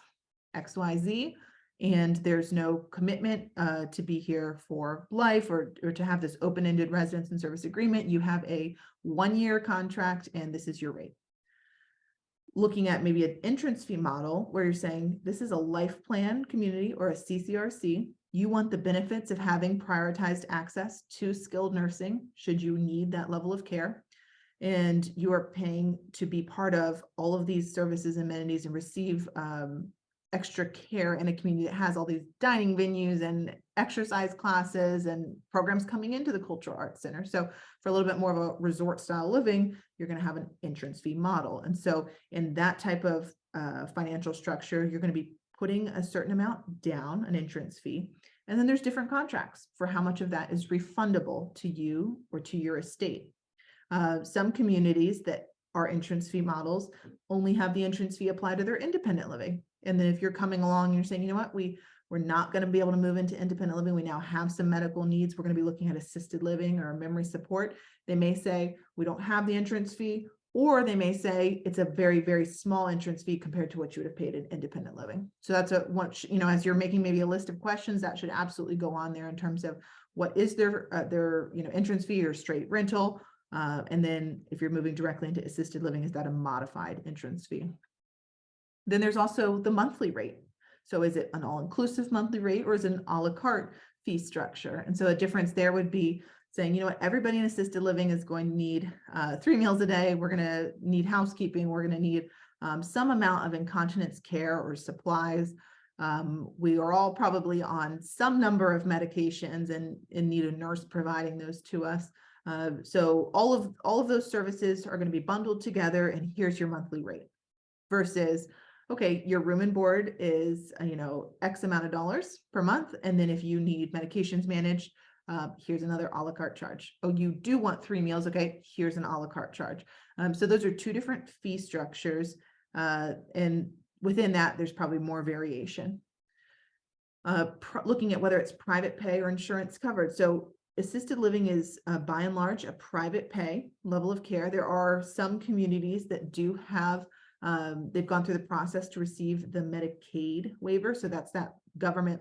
XYZ, and there's no commitment to be here for life or to have this open-ended residence and service agreement. You have a 1-year contract and this is your rate. Looking at maybe an entrance fee model where you're saying this is a life plan community or a CCRC. You want the benefits of having prioritized access to skilled nursing should you need that level of care. And you are paying to be part of all of these services, amenities, and receive extra care in a community that has all these dining venues and exercise classes and programs coming into the Cultural Arts Center. So for a little bit more of a resort style living, you're going to have an entrance fee model. And so in that type of financial structure, you're going to be putting a certain amount down, an entrance fee. And then there's different contracts for how much of that is refundable to you or to your estate. Some communities that are entrance fee models only have the entrance fee apply to their independent living. And then if you're coming along and you're saying, you know what, we're not going to be able to move into independent living. We now have some medical needs. We're going to be looking at assisted living or memory support. They may say, we don't have the entrance fee, or they may say it's a very, very small entrance fee compared to what you would have paid in independent living. So that's one, as you're making maybe a list of questions, that should absolutely go on there in terms of what is their entrance fee or straight rental. And then if you're moving directly into assisted living, is that a modified entrance fee? Then there's also the monthly rate. So is it an all-inclusive monthly rate or is it an a la carte fee structure? And so a difference there would be saying, you know what, everybody in assisted living is going to need 3 meals a day. We're going to need housekeeping. We're going to need some amount of incontinence care or supplies. We are all probably on some number of medications and need a nurse providing those to us. So all of those services are going to be bundled together, and here's your monthly rate. Versus, okay, your room and board is X amount of dollars per month, and then if you need medications managed, here's another a la carte charge. Oh, you do want 3 meals? Okay, here's an a la carte charge. So those are 2 different fee structures, and within that, there's probably more variation. Looking at whether it's private pay or insurance covered. So assisted living is by and large a private pay level of care. There are some communities that do have, they've gone through the process to receive the Medicaid waiver. So that's that government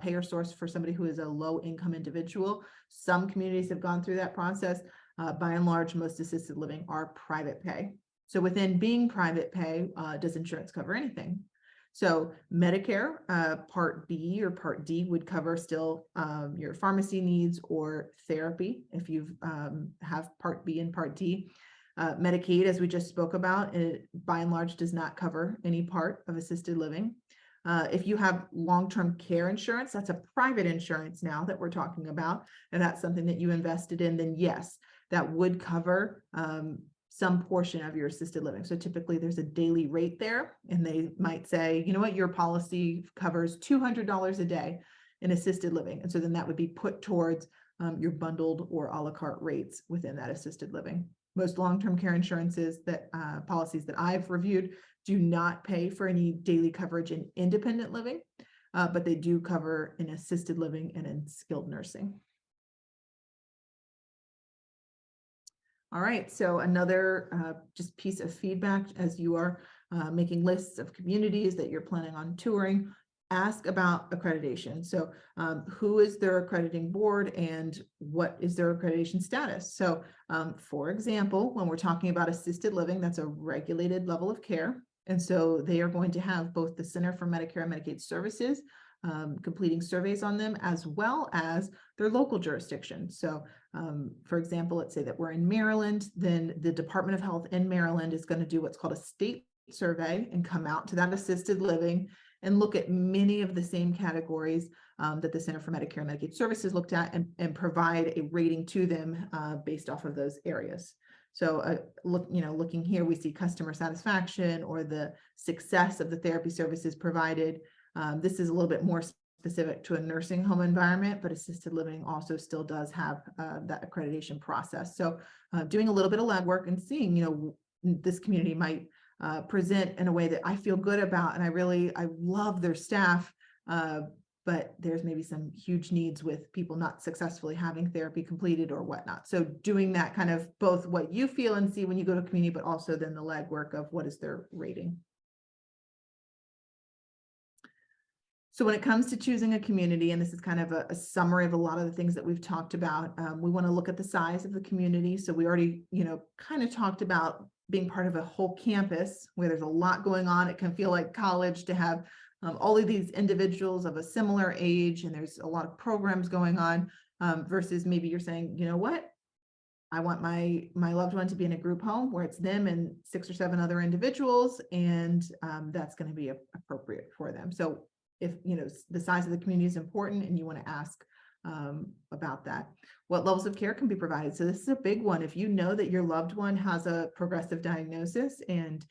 payer source for somebody who is a low income individual. Some communities have gone through that process. By and large, most assisted living are private pay. So within being private pay, does insurance cover anything? So Medicare Part B or Part D would cover still your pharmacy needs or therapy if you have Part B and Part D. Medicaid, as we just spoke about, it by and large does not cover any part of assisted living. If you have long-term care insurance, that's a private insurance now that we're talking about, and that's something that you invested in, then yes, that would cover some portion of your assisted living. So typically there's a daily rate there, and they might say, you know what, your policy covers $200 a day in assisted living. And so then that would be put towards your bundled or a la carte rates within that assisted living. Most long-term care insurances that policies that I've reviewed do not pay for any daily coverage in independent living, but they do cover in assisted living and in skilled nursing. All right, so another just piece of feedback as you are making lists of communities that you're planning on touring, ask about accreditation. So who is their accrediting board and what is their accreditation status? So for example, when we're talking about assisted living, that's a regulated level of care. And so they are going to have both the Center for Medicare and Medicaid Services completing surveys on them, as well as their local jurisdiction. So for example, let's say that we're in Maryland, then the Department of Health in Maryland is going to do what's called a state survey and come out to that assisted living and look at many of the same categories that the Center for Medicare and Medicaid Services looked at and provide a rating to them based off of those areas. So looking here, we see customer satisfaction or the success of the therapy services provided. This is a little bit more specific to a nursing home environment, but assisted living also still does have that accreditation process. So doing a little bit of legwork and seeing, this community might present in a way that I feel good about, and I love their staff, but there's maybe some huge needs with people not successfully having therapy completed or whatnot. So doing that kind of both what you feel and see when you go to community, but also then the legwork of what is their rating. So when it comes to choosing a community, and this is kind of a summary of a lot of the things that we've talked about, we want to look at the size of the community. So we already, kind of talked about being part of a whole campus where there's a lot going on. It can feel like college to have all of these individuals of a similar age, and there's a lot of programs going on versus maybe you're saying, you know what? I want my loved one to be in a group home where it's them and 6 or 7 other individuals, and that's going to be appropriate for them. So if the size of the community is important and you want to ask about that, what levels of care can be provided. So this is a big one. If you know that your loved one has a progressive diagnosis and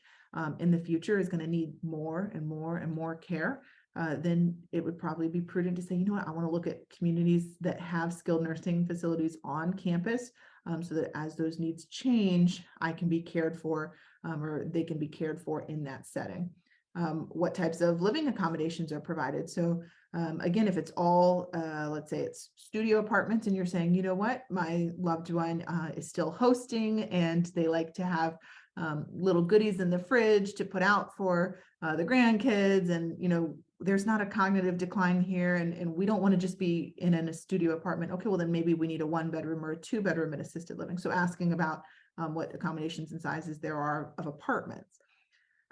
in the future is going to need more and more and more care, then it would probably be prudent to say, you know what, I want to look at communities that have skilled nursing facilities on campus so that as those needs change, I can be cared for or they can be cared for in that setting. What types of living accommodations are provided. So again, if it's all, let's say it's studio apartments and you're saying, you know what, my loved one is still hosting and they like to have little goodies in the fridge to put out for the grandkids, and there's not a cognitive decline here, and we don't want to just be in a studio apartment. Okay, well then maybe we need a 1-bedroom or a 2-bedroom in assisted living. So asking about what accommodations and sizes there are of apartments.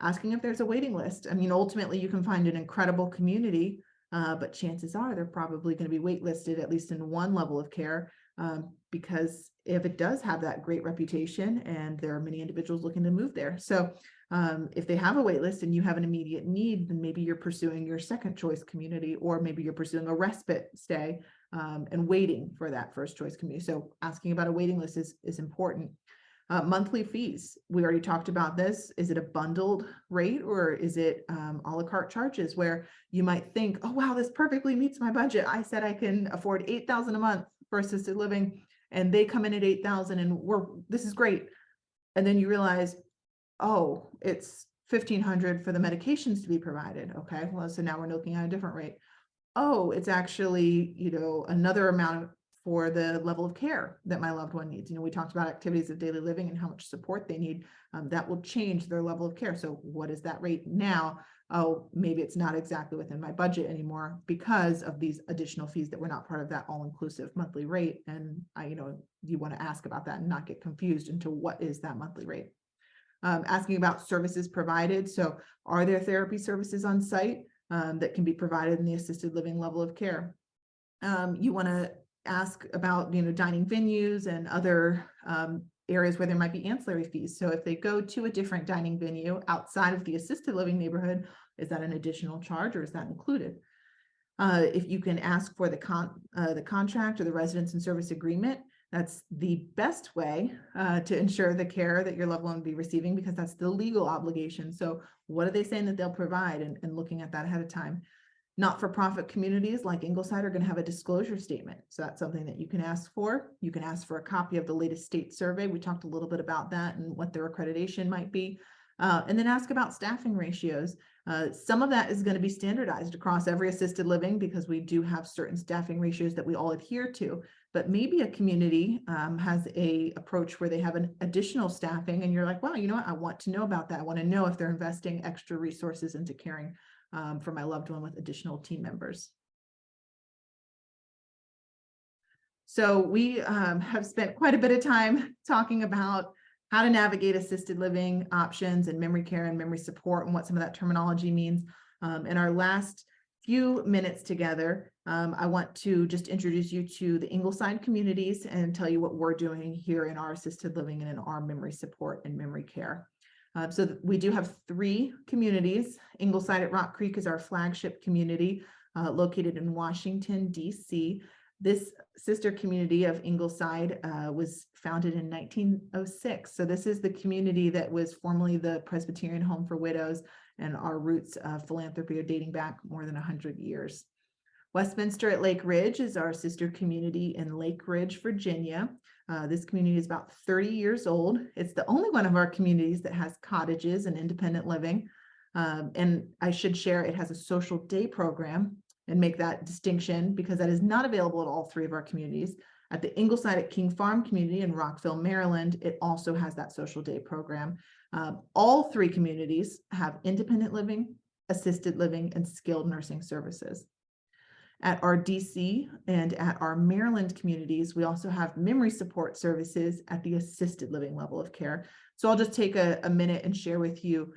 Asking if there's a waiting list. I mean, ultimately you can find an incredible community, but chances are they're probably going to be waitlisted at least in one level of care, because if it does have that great reputation and there are many individuals looking to move there. So if they have a wait list and you have an immediate need, then maybe you're pursuing your second choice community, or maybe you're pursuing a respite stay and waiting for that first choice community. So asking about a waiting list is important. Monthly fees. We already talked about this. Is it a bundled rate or is it a la carte charges where you might think, oh, wow, this perfectly meets my budget. I said I can afford $8,000 a month for assisted living, and they come in at $8,000 and this is great. And then you realize, oh, it's $1,500 for the medications to be provided. Okay, well, so now we're looking at a different rate. Oh, it's actually, another amount for the level of care that my loved one needs. We talked about activities of daily living and how much support they need. That will change their level of care. So what is that rate now? Oh, maybe it's not exactly within my budget anymore because of these additional fees that were not part of that all-inclusive monthly rate. And you want to ask about that and not get confused into what is that monthly rate. Asking about services provided. So are there therapy services on site that can be provided in the assisted living level of care? You want to ask about, dining venues and other areas where there might be ancillary fees. So if they go to a different dining venue outside of the assisted living neighborhood, is that an additional charge or is that included? If you can ask for the contract or the residence and service agreement, that's the best way to ensure the care that your loved one will be receiving, because that's the legal obligation. So what are they saying that they'll provide, and looking at that ahead of time. Not-for-profit communities like Ingleside are going to have a disclosure statement. So that's something that you can ask for. You can ask for a copy of the latest state survey. We talked a little bit about that and what their accreditation might be. And then ask about staffing ratios. Some of that is going to be standardized across every assisted living because we do have certain staffing ratios that we all adhere to. But maybe a community has a approach where they have an additional staffing and you're like, wow, you know what? I want to know about that. I want to know if they're investing extra resources into caring for my loved one with additional team members. So we have spent quite a bit of time talking about how to navigate assisted living options and memory care and memory support and what some of that terminology means. In our last few minutes together, I want to just introduce you to the Ingleside communities and tell you what we're doing here in our assisted living and in our memory support and memory care. So we do have 3 communities. Ingleside at Rock Creek is our flagship community located in Washington, D.C. This sister community of Ingleside was founded in 1906. So this is the community that was formerly the Presbyterian Home for Widows, and our roots of philanthropy are dating back more than 100 years. Westminster at Lake Ridge is our sister community in Lake Ridge, Virginia. This community is about 30 years old. It's the only one of our communities that has cottages and independent living. And I should share, it has a social day program, and make that distinction because that is not available at all 3 of our communities. At the Ingleside at King Farm community in Rockville, Maryland, it also has that social day program. All 3 communities have independent living, assisted living, and skilled nursing services. At our DC and at our Maryland communities, we also have memory support services at the assisted living level of care. So I'll just take a minute and share with you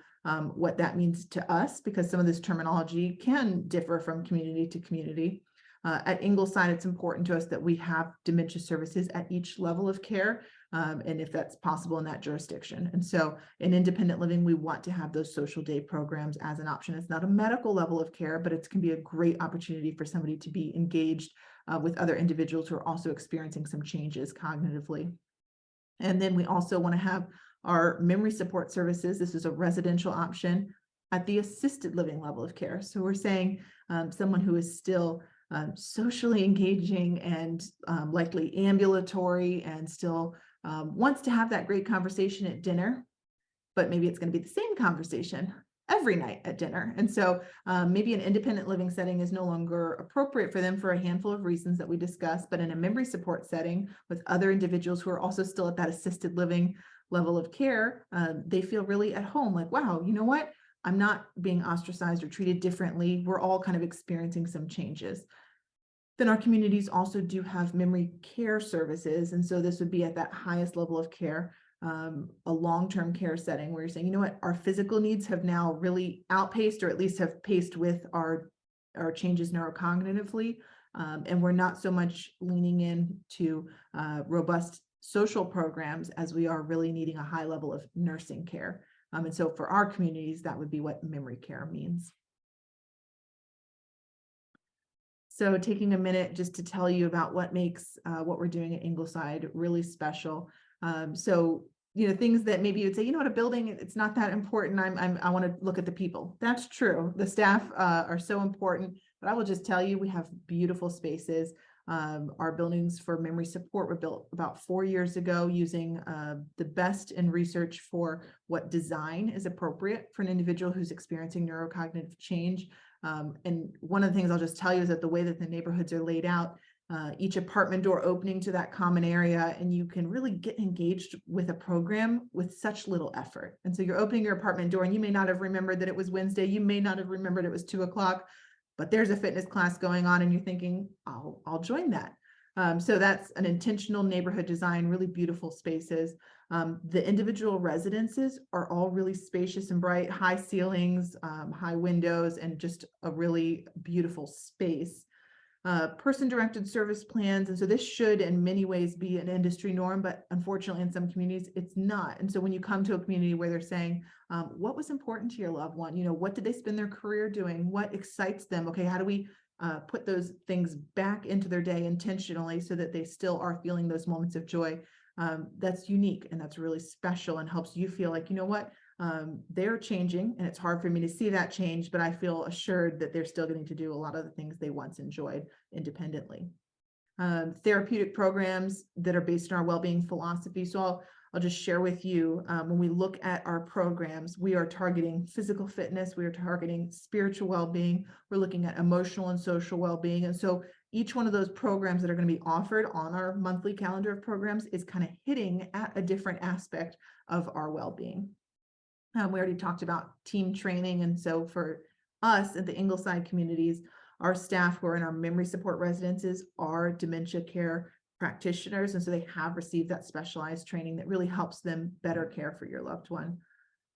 what that means to us, because some of this terminology can differ from community to community. At Ingleside, it's important to us that we have dementia services at each level of care, and if that's possible in that jurisdiction. And so in independent living, we want to have those social day programs as an option. It's not a medical level of care, but it can be a great opportunity for somebody to be engaged with other individuals who are also experiencing some changes cognitively. And then we also want to have our memory support services. This is a residential option at the assisted living level of care. So we're saying someone who is still socially engaging and likely ambulatory and still wants to have that great conversation at dinner, but maybe it's going to be the same conversation every night at dinner. And so maybe an independent living setting is no longer appropriate for them for a handful of reasons that we discussed, but in a memory support setting with other individuals who are also still at that assisted living level of care, they feel really at home, like, wow, you know what? I'm not being ostracized or treated differently. We're all kind of experiencing some changes. Then our communities also do have memory care services. And so this would be at that highest level of care, a long-term care setting where you're saying, you know what, our physical needs have now really outpaced, or at least have paced with our changes neurocognitively. And we're not so much leaning into robust social programs as we are really needing a high level of nursing care. And so for our communities, that would be what memory care means. So taking a minute just to tell you about what makes what we're doing at Ingleside really special. So, you know, things that maybe you'd say, you know what, a building, it's not that important. I want to look at the people. That's true. The staff are so important, but I will just tell you, we have beautiful spaces. Our buildings for memory support were built about 4 years ago using the best in research for what design is appropriate for an individual who's experiencing neurocognitive change. And one of the things I'll just tell you is that the way that the neighborhoods are laid out, each apartment door opening to that common area, and you can really get engaged with a program with such little effort. And so you're opening your apartment door and you may not have remembered that it was Wednesday. You may not have remembered it was 2 o'clock, but there's a fitness class going on and you're thinking, I'll join that. So that's an intentional neighborhood design, really beautiful spaces. The individual residences are all really spacious and bright, high ceilings, high windows, and just a really beautiful space. Person-directed service plans. And so this should in many ways be an industry norm, but unfortunately in some communities it's not. And so when you come to a community where they're saying, what was important to your loved one? You know, what did they spend their career doing? What excites them? Okay, how do we put those things back into their day intentionally so that they still are feeling those moments of joy? That's unique and that's really special and helps you feel like, you know what, they're changing, and it's hard for me to see that change, but I feel assured that they're still getting to do a lot of the things they once enjoyed independently. Therapeutic programs that are based on our well-being philosophy. So I'll just share with you, when we look at our programs, we are targeting physical fitness, we are targeting spiritual well-being, we're looking at emotional and social well-being. And so each one of those programs that are going to be offered on our monthly calendar of programs is kind of hitting at a different aspect of our well-being. We already talked about team training. And so for us at the Ingleside communities, our staff who are in our memory support residences are dementia care practitioners. And so they have received that specialized training that really helps them better care for your loved one.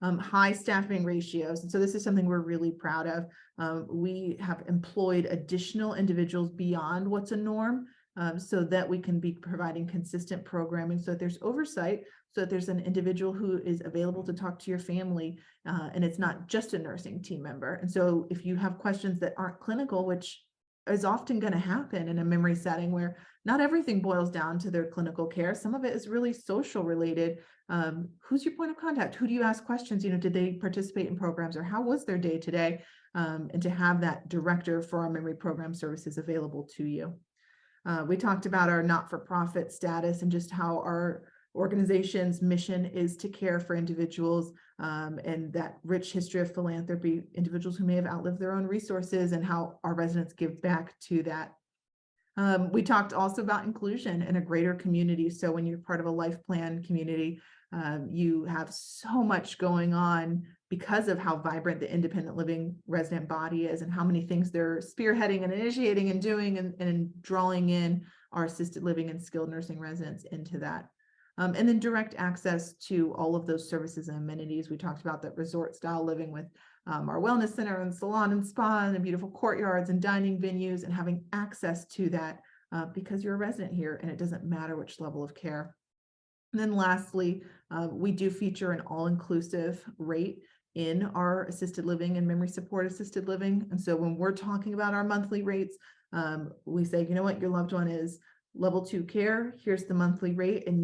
High staffing ratios. And so this is something we're really proud of. We have employed additional individuals beyond what's a norm, so that we can be providing consistent programming, so that there's oversight, so that there's an individual who is available to talk to your family, and it's not just a nursing team member. And so if you have questions that aren't clinical, which is often going to happen in a memory setting where not everything boils down to their clinical care, some of it is really social related. Who's your point of contact? Who do you ask questions? Did they participate in programs, or how was their day today? And to have that director for our memory program services available to you. We talked about our not-for-profit status and just how our organization's mission is to care for individuals, and that rich history of philanthropy, individuals who may have outlived their own resources, and how our residents give back to that. We talked also about inclusion in a greater community. So when you're part of a life plan community, you have so much going on because of how vibrant the independent living resident body is, and how many things they're spearheading and initiating and doing, and drawing in our assisted living and skilled nursing residents into that. And then direct access to all of those services and amenities. We talked about that resort style living with our wellness center and salon and spa and beautiful courtyards and dining venues, and having access to that because you're a resident here, and it doesn't matter which level of care. And then lastly, we do feature an all-inclusive rate in our assisted living and memory support assisted living. And so when we're talking about our monthly rates, we say, you know what, your loved one is level 2 care, here's the monthly rate, and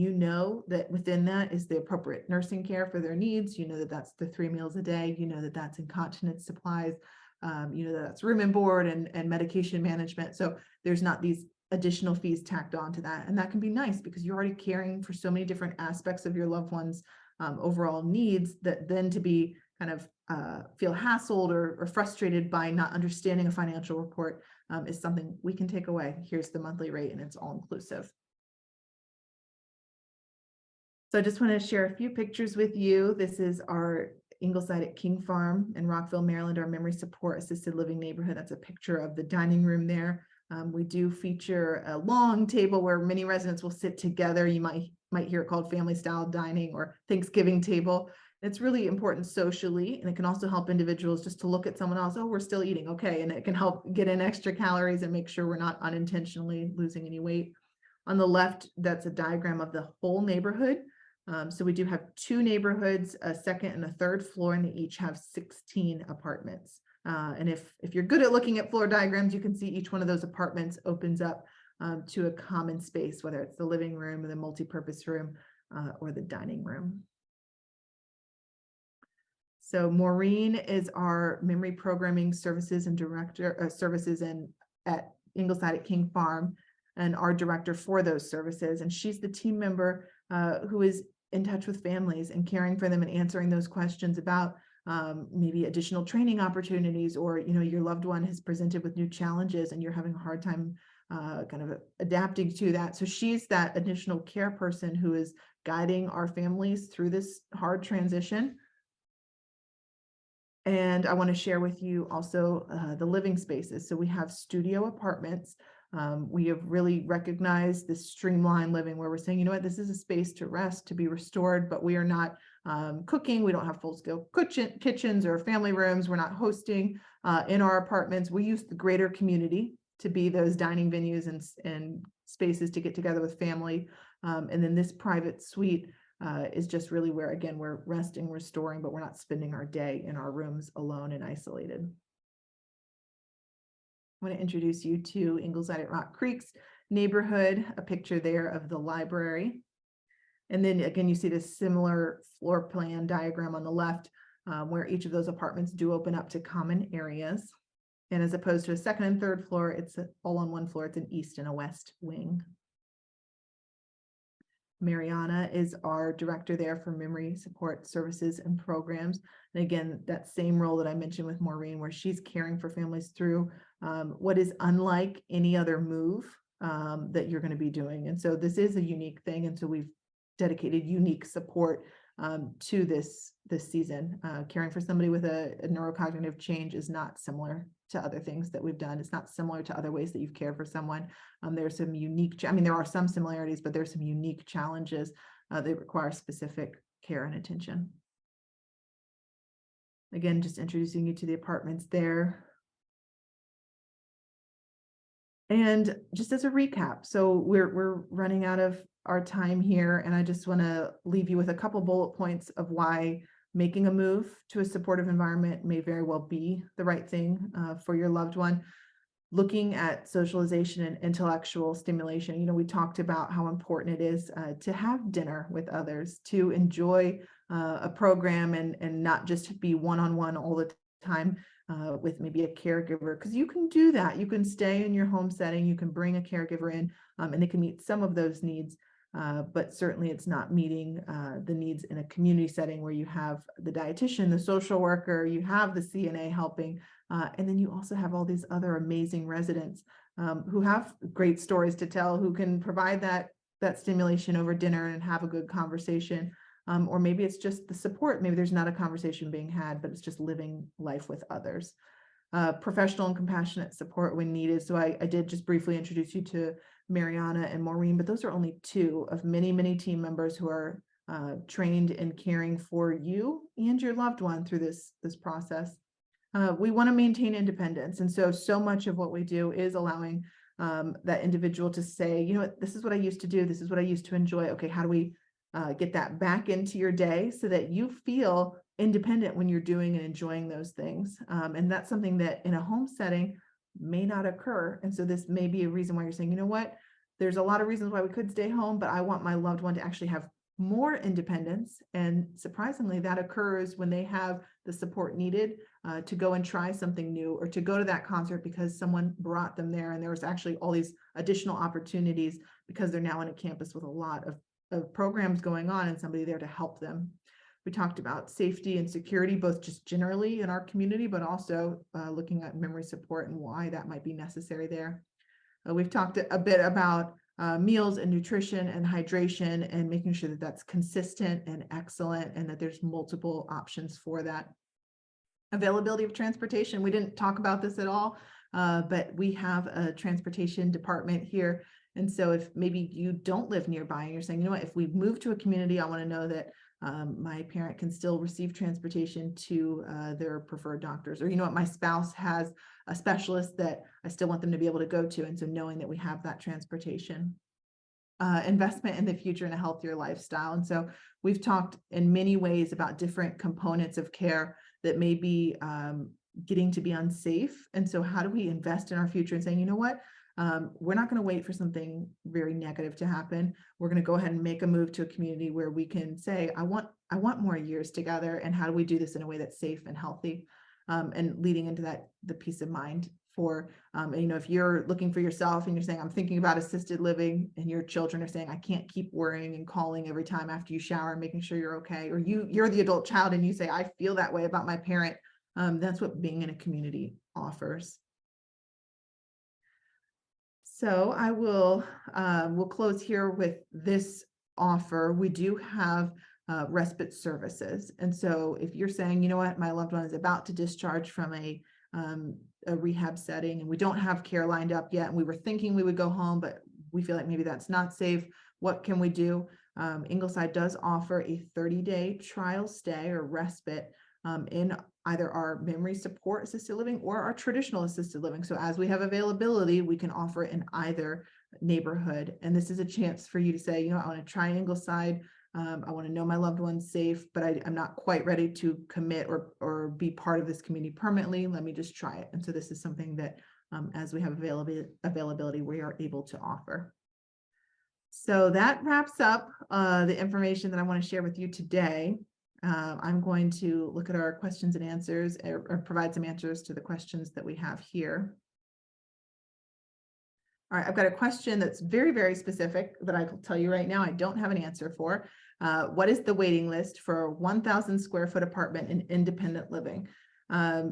that within that is the appropriate nursing care for their needs. That that's the 3 meals a day, that that's incontinence supplies, that that's room and board and medication management. So there's not these additional fees tacked on to that. And that can be nice because you're already caring for so many different aspects of your loved one's overall needs, that then to be kind of feel hassled or frustrated by not understanding a financial report is something we can take away. Here's the monthly rate, and it's all inclusive. So I just want to share a few pictures with you. This is our Ingleside at King Farm in Rockville, Maryland, our memory support assisted living neighborhood. That's a picture of the dining room there. We do feature a long table where many residents will sit together. You might hear it called family style dining or Thanksgiving table. It's really important socially, and it can also help individuals just to look at someone else. Oh, we're still eating. Okay. And it can help get in extra calories and make sure we're not unintentionally losing any weight. On the left, that's a diagram of the whole neighborhood. So we do have 2 neighborhoods, a second and a third floor, and they each have 16 apartments. And if you're good at looking at floor diagrams, you can see each one of those apartments opens up to a common space, whether it's the living room or the multi-purpose room or the dining room. So Maureen is our memory programming services and director services at Ingleside at King Farm, and our director for those services. And she's the team member who is in touch with families and caring for them and answering those questions about maybe additional training opportunities, or your loved one has presented with new challenges and you're having a hard time kind of adapting to that. So she's that additional care person who is guiding our families through this hard transition. And I want to share with you also the living spaces. So we have studio apartments. We have really recognized this streamlined living where we're saying, you know what, this is a space to rest, to be restored, but we are not cooking. We don't have full-scale kitchens or family rooms. We're not hosting in our apartments. We use the greater community to be those dining venues and spaces to get together with family. And then this private suite is just really where, again, we're resting, restoring, but we're not spending our day in our rooms alone and isolated. I want to introduce you to Ingleside at Rock Creek's neighborhood, a picture there of the library. And then again, you see this similar floor plan diagram on the left, where each of those apartments do open up to common areas. And as opposed to a second and third floor, it's all on one floor. It's an east and a west wing. Mariana is our director there for memory support services and programs. And again, that same role that I mentioned with Maureen, where she's caring for families through what is unlike any other move that you're going to be doing. And so this is a unique thing. And so we've dedicated unique support to this season. Caring for somebody with a neurocognitive change is not similar to other things that we've done. It's not similar to other ways that you've cared for someone. There's some unique, I mean, there are some similarities, but there's some unique challenges that require specific care and attention. Again, just introducing you to the apartments there. And just as a recap, so we're running out of our time here, and I just want to leave you with a couple bullet points of why making a move to a supportive environment may very well be the right thing for your loved one. Looking at socialization and intellectual stimulation, you know, we talked about how important it is to have dinner with others, to enjoy a program and not just be one-on-one all the time with maybe a caregiver, because you can do that. You can stay in your home setting, you can bring a caregiver in, and they can meet some of those needs. But certainly it's not meeting the needs in a community setting where you have the dietitian, the social worker, you have the CNA helping, and then you also have all these other amazing residents who have great stories to tell, who can provide that stimulation over dinner and have a good conversation. Or maybe it's just the support. Maybe there's not a conversation being had, but it's just living life with others. Professional and compassionate support when needed. So I did just briefly introduce you to Mariana and Maureen, but those are only two of many, many team members who are trained in caring for you and your loved one through this process. We want to maintain independence. And so much of what we do is allowing that individual to say, you know what, this is what I used to do. This is what I used to enjoy. Okay, how do we get that back into your day so that you feel independent when you're doing and enjoying those things. And that's something that in a home setting may not occur. And so this may be a reason why you're saying, you know what, there's a lot of reasons why we could stay home, but I want my loved one to actually have more independence. And surprisingly, that occurs when they have the support needed to go and try something new, or to go to that concert because someone brought them there. And there was actually all these additional opportunities because they're now in a campus with a lot of programs going on and somebody there to help them. We talked about safety and security, both just generally in our community, but also looking at memory support and why that might be necessary there. We've talked a bit about meals and nutrition and hydration and making sure that that's consistent and excellent and that there's multiple options for that. Availability of transportation. We didn't talk about this at all, but we have a transportation department here. And so if maybe you don't live nearby and you're saying, you know what, if we move to a community, I want to know that my parent can still receive transportation to their preferred doctors, or, you know what, my spouse has a specialist that I still want them to be able to go to. And so knowing that we have that transportation. Investment in the future and a healthier lifestyle. And so we've talked in many ways about different components of care that may be getting to be unsafe. And so how do we invest in our future and saying, you know what, we're not going to wait for something very negative to happen. We're going to go ahead and make a move to a community where we can say, I want more years together. And how do we do this in a way that's safe and healthy? And leading into that, the peace of mind for, you know, if you're looking for yourself and you're saying, I'm thinking about assisted living, and your children are saying, I can't keep worrying and calling every time after you shower, making sure you're okay. Or you're the adult child and you say, I feel that way about my parent. That's what being in a community offers. So I will, we'll close here with this offer. We do have respite services. And so if you're saying, you know what, my loved one is about to discharge from a rehab setting and we don't have care lined up yet, and we were thinking we would go home, but we feel like maybe that's not safe, what can we do? Ingleside does offer a 30-day trial stay or respite in either our memory support assisted living or our traditional assisted living. So as we have availability, we can offer it in either neighborhood. And this is a chance for you to say, you know, I want to try Ingleside. I want to know my loved one's safe, but I'm not quite ready to commit or be part of this community permanently. Let me just try it. And so this is something that as we have availability, we are able to offer. So that wraps up the information that I want to share with you today. I'm going to look at our questions and answers, or provide some answers to the questions that we have here. All right, I've got a question that's very, very specific that I will tell you right now I don't have an answer for. What is the waiting list for a 1,000 square foot apartment in independent living?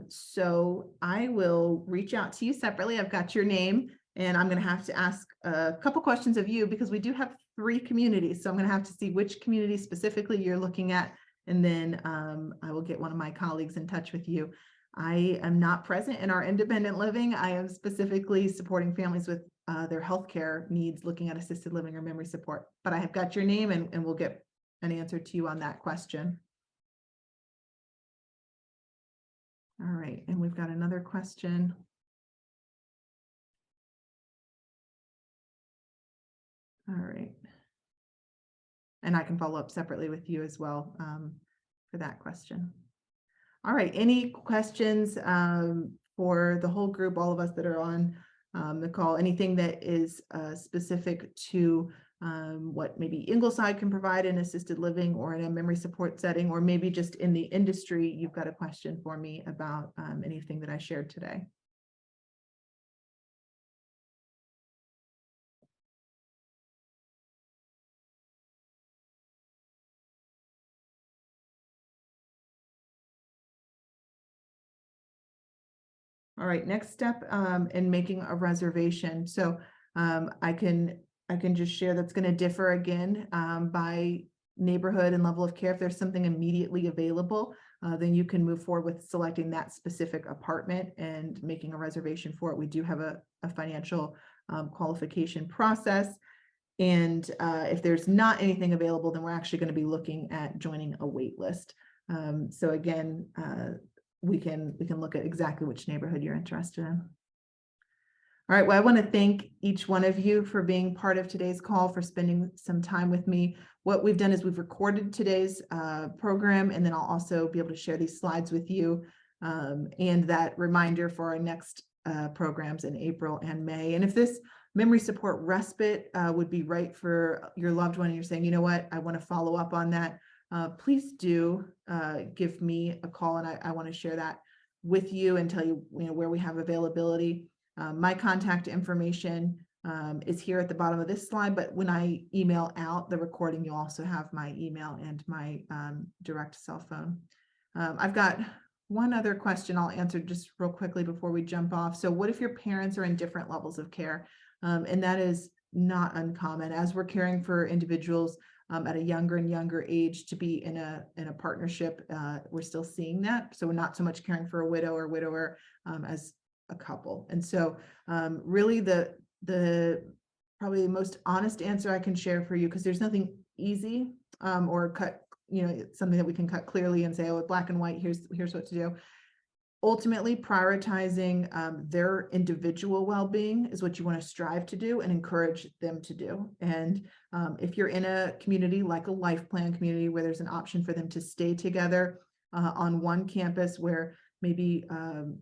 So I will reach out to you separately. I've got your name, and I'm going to have to ask a couple questions of you because we do have 3 communities. So I'm going to have to see which community specifically you're looking at, and then I will get one of my colleagues in touch with you. I am not present in our independent living. I am specifically supporting families with their healthcare needs, looking at assisted living or memory support. But I have got your name, and we'll get an answer to you on that question. All right, and we've got another question. All right. And I can follow up separately with you as well for that question. All right, any questions for the whole group, all of us that are on the call, anything that is specific to what maybe Ingleside can provide in assisted living or in a memory support setting, or maybe just in the industry, you've got a question for me about anything that I shared today. All right, next step in making a reservation. So I can just share that's going to differ again by neighborhood and level of care. If there's something immediately available, then you can move forward with selecting that specific apartment and making a reservation for it. We do have a financial qualification process. And if there's not anything available, then we're actually going to be looking at joining a wait list. So again, we can look at exactly which neighborhood you're interested in. All right, well, I want to thank each one of you for being part of today's call, for spending some time with me. What we've done is we've recorded today's program, and then I'll also be able to share these slides with you and that reminder for our next programs in April and May. And if this memory support respite would be right for your loved one, and you're saying, you know what, I want to follow up on that, please do give me a call, and I want to share that with you and tell you, where we have availability. My contact information is here at the bottom of this slide, but when I email out the recording, you'll also have my email and my direct cell phone. I've got one other question I'll answer just real quickly before we jump off. So what if your parents are in different levels of care? And that is not uncommon. As we're caring for individuals at a younger and younger age to be in a partnership, we're still seeing that. So we're not so much caring for a widow or widower as a couple. And so really the probably the most honest answer I can share for you, because there's nothing easy or cut, something that we can cut clearly and say, oh, black and white, here's what to do. Ultimately, prioritizing their individual well-being is what you want to strive to do and encourage them to do. And if you're in a community like a life plan community where there's an option for them to stay together on one campus, where maybe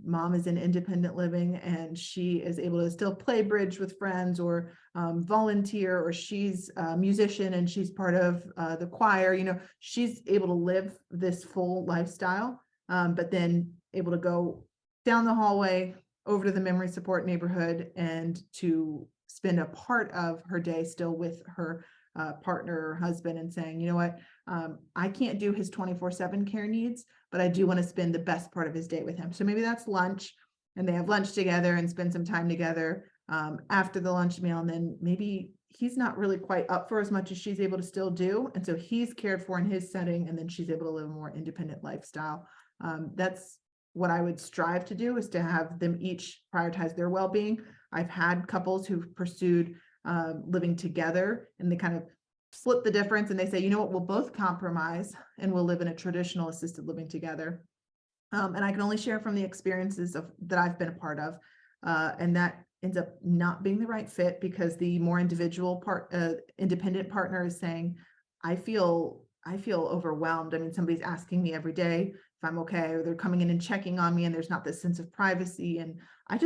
mom is in independent living and she is able to still play bridge with friends or volunteer, or she's a musician and she's part of the choir, she's able to live this full lifestyle, but then able to go down the hallway over to the memory support neighborhood and to spend a part of her day still with her partner or husband, and saying, you know what, I can't do his 24/7 care needs, but I do want to spend the best part of his day with him. So maybe that's lunch, and they have lunch together and spend some time together after the lunch meal. And then maybe he's not really quite up for as much as she's able to still do. And so he's cared for in his setting, and then she's able to live a more independent lifestyle. That's what I would strive to do, is to have them each prioritize their well-being. I've had couples who've pursued living together, and they kind of split the difference, and they say, you know what, we'll both compromise and we'll live in a traditional assisted living together. And I can only share from the experiences that I've been a part of, and that ends up not being the right fit, because the more independent partner is saying, I feel overwhelmed. I mean, somebody's asking me every day if I'm okay, or they're coming in and checking on me, and there's not this sense of privacy. And I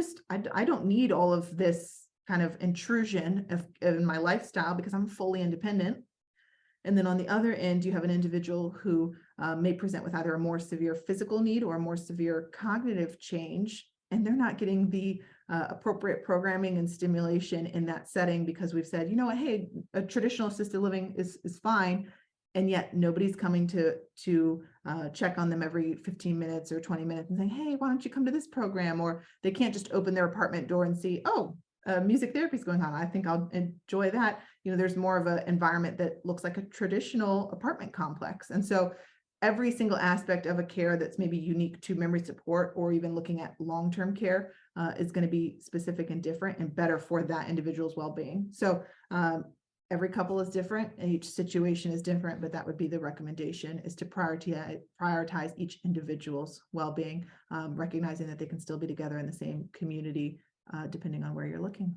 don't need all of this kind of intrusion in my lifestyle because I'm fully independent. And then on the other end, you have an individual who may present with either a more severe physical need or a more severe cognitive change, and they're not getting the appropriate programming and stimulation in that setting because we've said, you know what, hey, a traditional assisted living is fine, and yet nobody's coming to check on them every 15 minutes or 20 minutes and saying, hey, why don't you come to this program? Or they can't just open their apartment door and see, oh, music therapy is going on. I think I'll enjoy that. You know, there's more of an environment that looks like a traditional apartment complex. And so every single aspect of a care that's maybe unique to memory support or even looking at long-term care is going to be specific and different and better for that individual's well-being. So every couple is different and each situation is different, but that would be the recommendation, is to prioritize each individual's well-being, recognizing that they can still be together in the same community, depending on where you're looking.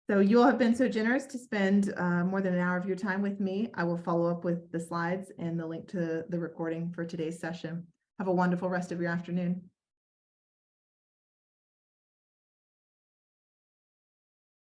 So you all have been so generous to spend more than an hour of your time with me. I will follow up with the slides and the link to the recording for today's session. Have a wonderful rest of your afternoon.